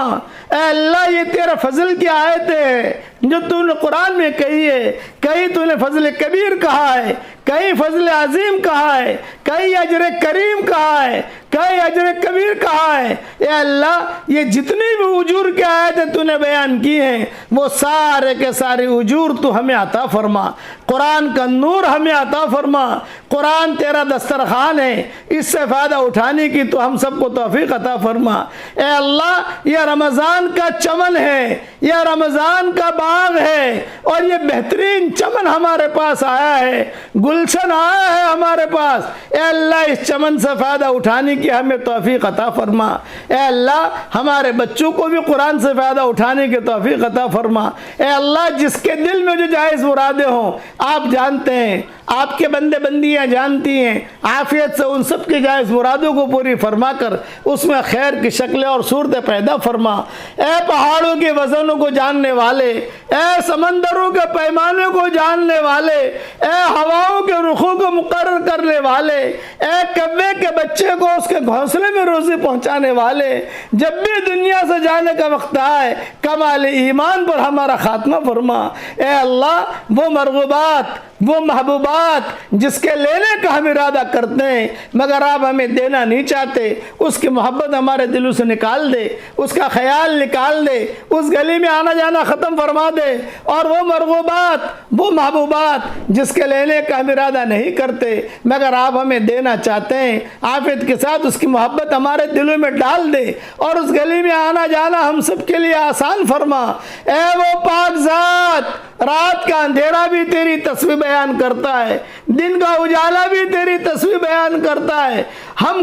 اے اللہ یہ تیرا فضل کی آیت ہے جو تو نے قرآن میں کہی ہے، کہیں تو نے فضل کبیر کہا ہے، کہیں فضل عظیم کہا ہے، کہیں اجر کریم کہا ہے، کہیں اجر کبیر کہا ہے۔ اے اللہ یہ جتنی بھی اجور کی آیتیں تو نے بیان کی ہیں وہ سارے کے سارے اجور تو ہمیں عطا فرما۔ قرآن کا نور ہمیں عطا فرما۔ قرآن تیرا دسترخوان ہے، اس سے فائدہ اٹھانے کی تو ہم سب کو توفیق عطا فرما۔ اے اللہ یہ رمضان کا چمن ہے، یہ رمضان کا باغ ہے، اور یہ بہترین چمن ہمارے پاس آیا ہے، گلشن آیا ہے ہمارے پاس۔ اے اللہ اس چمن سے فائدہ اٹھانے کی ہمیں توفیق عطا فرما۔ اے اللہ ہمارے بچوں کو بھی قرآن سے فائدہ اٹھانے کی توفیق عطا فرما۔ اے اللہ جس کے دل میں جو جائز مرادیں ہوں آپ جانتے ہیں، آپ کے بندے بندیاں جانتی ہیں، عافیت سے ان سب کے جائز مرادوں کو پوری فرما کر اس میں خیر کی شکلیں اور صورتیں پیدا فرما۔ اے پہاڑوں کے وزنوں کو جاننے والے، اے سمندروں کے پیمانے کو جاننے والے، اے ہواؤں کے رخوں کو مقرر کرنے والے، اے کوے کے بچے کو اس کے گھونسلے میں روزی پہنچانے والے، جب بھی دنیا سے جانے کا وقت آئے کمال ایمان پر ہمارا خاتمہ فرما۔ اے اللہ وہ مرغوبات، وہ محبوبات جس کے لینے کا ہم ارادہ کرتے ہیں مگر آپ ہمیں دینا نہیں چاہتے، اس کی محبت ہمارے دلوں سے نکال دے، اس کا خیال نکال دے، اس گلی میں آنا جانا ختم فرما دے، اور وہ مرغوبات، وہ محبوبات جس کے لینے کا ہم ارادہ نہیں کرتے مگر آپ ہمیں دینا چاہتے ہیں، عافیت کے ساتھ اس کی محبت ہمارے دلوں میں ڈال دے، اور اس گلی میں آنا جانا ہم سب کے لیے آسان فرما۔ اے وہ پاک ذات، رات کا اندھیرا بھی تیری تسبیح بیان کرتا ہے، دن کا اجالا بھی تیری تسبیح بیان کرتا ہے، ہم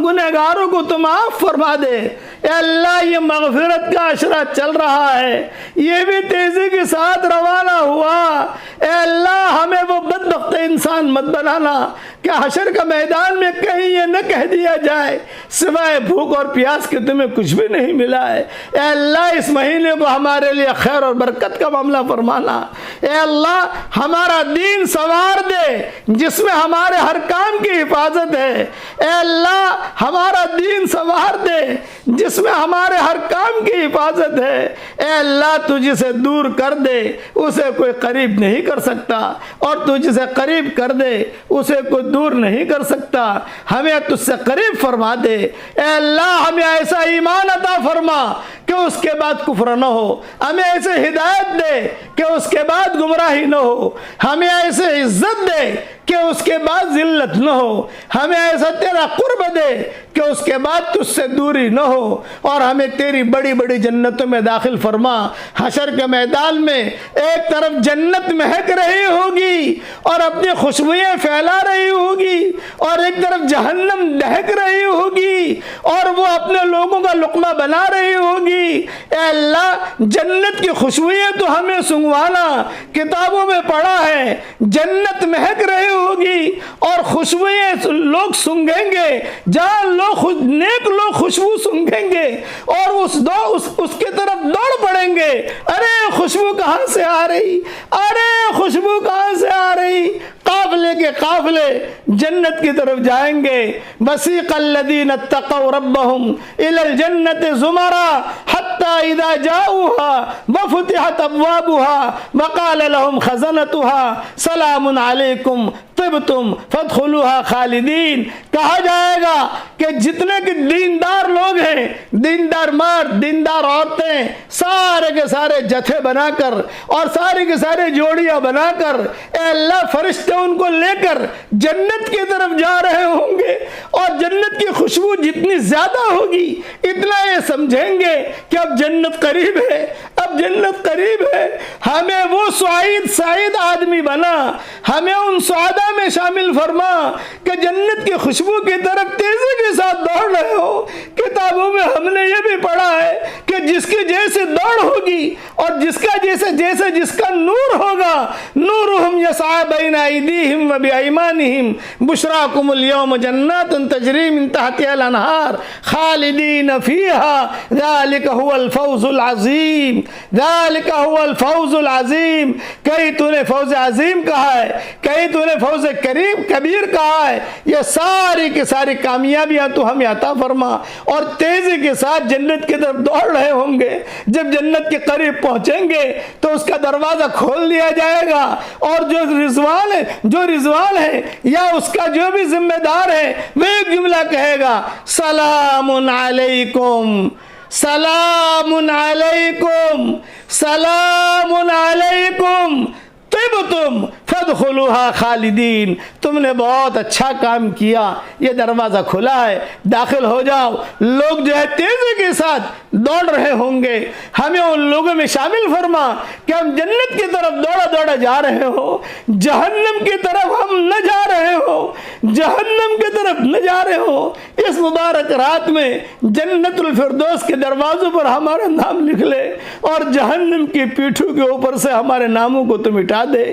گنہگاروں کو تو معاف فرما دے۔ اے اللہ یہ مغفرت کا عشرہ چل رہا ہے، یہ بھی تیزی کے ساتھ روانہ ہوا۔ اے اللہ ہمیں وہ بدبخت انسان مت بنانا کہ حشر کا میدان میں کہیں یہ نہ کہہ دیا جائے سوائے بھوک اور پیاس کے تمہیں کچھ بھی نہیں ملا ہے۔ اے اللہ اس مہینے کو ہمارے لیے خیر اور برکت کا معاملہ فرمانا۔ اے اللہ ہمارا دین سنوار دے جس میں ہمارے ہر کام کی حفاظت ہے۔ اے اللہ ہمارا دین سنوار دے جس میں ہمارے ہر کام کی حفاظت ہے۔ اے اللہ تو جسے دور کر دے اسے کوئی قریب نہیں کر سکتا، اور تو جسے قریب کر دے اسے کوئی دور نہیں کر سکتا، ہمیں تجھ سے قریب فرما دے۔ اے اللہ ہمیں ایسا ایمان عطا فرما کہ اس کے بعد کفر نہ ہو، ہمیں ایسے ہدایت دے کہ اس کے بعد گمراہی نہ ہو، ہمیں ایسے عزت دے کہ اس کے بعد ذلت نہ ہو، ہمیں ایسا تیرا قرب دے کہ اس کے بعد تجھ سے دوری نہ ہو، اور ہمیں تیری بڑی بڑی جنتوں میں داخل فرما۔ حشر کے میدان میں ایک طرف جنت مہک رہی ہوگی اور اپنی خوشبوئیں پھیلا رہی ہوگی، اور ایک طرف جہنم دہک رہی ہوگی اور وہ اپنے لوگوں کا لقمہ بنا رہی ہوگی۔ اے اللہ جنت کی خوشبوئیں تو ہمیں سنگوانا، کتابوں میں پڑھا ہے جنت مہک رہی ہوگی اور خوشبوئیں لوگ سونگھیں گے، جہاں نیک لوگ خوشبو سونگھیں گے اور اس کے طرف دوڑ پڑیں گے، ارے خوشبو کہاں سے آ رہی، ارے خوشبو کہاں سے آ رہی۔ قافلے کے قافلے جنت کی طرف جائیں گے۔ وسیق الذین اتقوا ربهم الى الجنة زمرا حتى اذا جاؤوها وفتحت ابوابها وقال لهم خزنتها سلام علیکم طبتم فادخلوها خالدین۔ کہا جائے گا کہ جتنے کہ دیندار لوگ ہیں، دیندار مرد، دیندار عورتیں، سارے کے سارے جتھے بنا کر اور سارے کے سارے جوڑیاں بنا کر اے اللہ فرشتے ان کو لے کر جنت کی طرف جا رہے ہوں گے، اور جنت کی خوشبو جتنی زیادہ ہوگی اتنا یہ سمجھیں گے کہ اب جنت قریب ہے، اب جنت قریب ہے۔ ہمیں وہ سعید آدمی بنا، ہمیں ان سعادہ میں شامل فرما کہ جنت کی خوشبو کی طرف تیزی کے ساتھ دوڑ رہے ہو۔ کتابوں میں ہم نے یہ بھی پڑھا ہے کہ جس کی جیسے دوڑ ہوگی اور جس کا جیسے جس کا نور ہوگا، نورہم یسعی بین ایدیہم و بایمانہم بشراکم اليوم جنات تجری من تحتها الانہار خالدین فیہا ذالک هو الفوز العظیم، ذالک هو الفوز العظیم۔ کہیں تو نے فوز عظیم کہا ہے، کہیں تو نے فوز کبیر کہا ہے۔ یہ ساری کی ساری کامیابیاں تو ہمیں عطا فرما، اور تیزی کے ساتھ جنت کی طرف دوڑ رہے ہوں گے۔ جب جنت کے قریب پہنچیں گے تو اس کا دروازہ کھول دیا جائے گا، اور جو رضوان ہے یا اس کا جو بھی ذمہ دار ہے وہ ایک جملہ کہے گا، سلام علیکم، سلام علیکم، سلام علیکم، طبتم فادخلوها خالدین، تم نے بہت اچھا کام کیا، یہ دروازہ کھلا ہے، داخل ہو جاؤ۔ لوگ جو ہے تیزی کے ساتھ دوڑ رہے ہوں گے، ہمیں ان لوگوں میں شامل فرما کہ ہم جنت کی طرف دوڑا جا رہے ہو، جہنم کی طرف ہم نہ جا رہے ہو، جہنم کی طرف نہ جا رہے ہو۔ اس مبارک رات میں جنت الفردوس کے دروازوں پر ہمارا نام لکھ لے، اور جہنم کی پیٹھوں کے اوپر سے ہمارے ناموں کو تو مٹا دے۔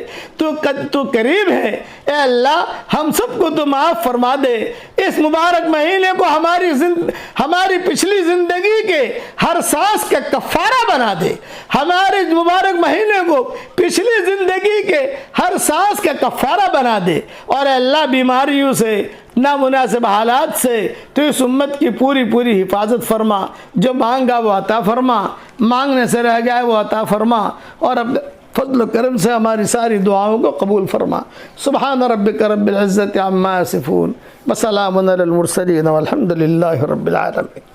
تو قریب ہے، اے اللہ ہم سب کو تو معاف فرما دے۔ اس مبارک مہینے کو ہماری پچھلی زندگی کے ہر سانس کا کفارہ بنا دے، ہمارے مبارک مہینے کو پچھلی زندگی کے ہر سانس کا کفارہ بنا دے، اور اے اللہ بیماریوں سے، نامناسب حالات سے تو اس امت کی پوری حفاظت فرما۔ جو مانگا وہ عطا فرما، مانگنے سے رہ گیا وہ عطا فرما، اور اب فضل و کرم سے ہماری ساری دعاؤں کو قبول فرما۔ سبحان ربک رب العزت عما یصفون وسلام علی المرسلین والحمد للہ رب العالمین۔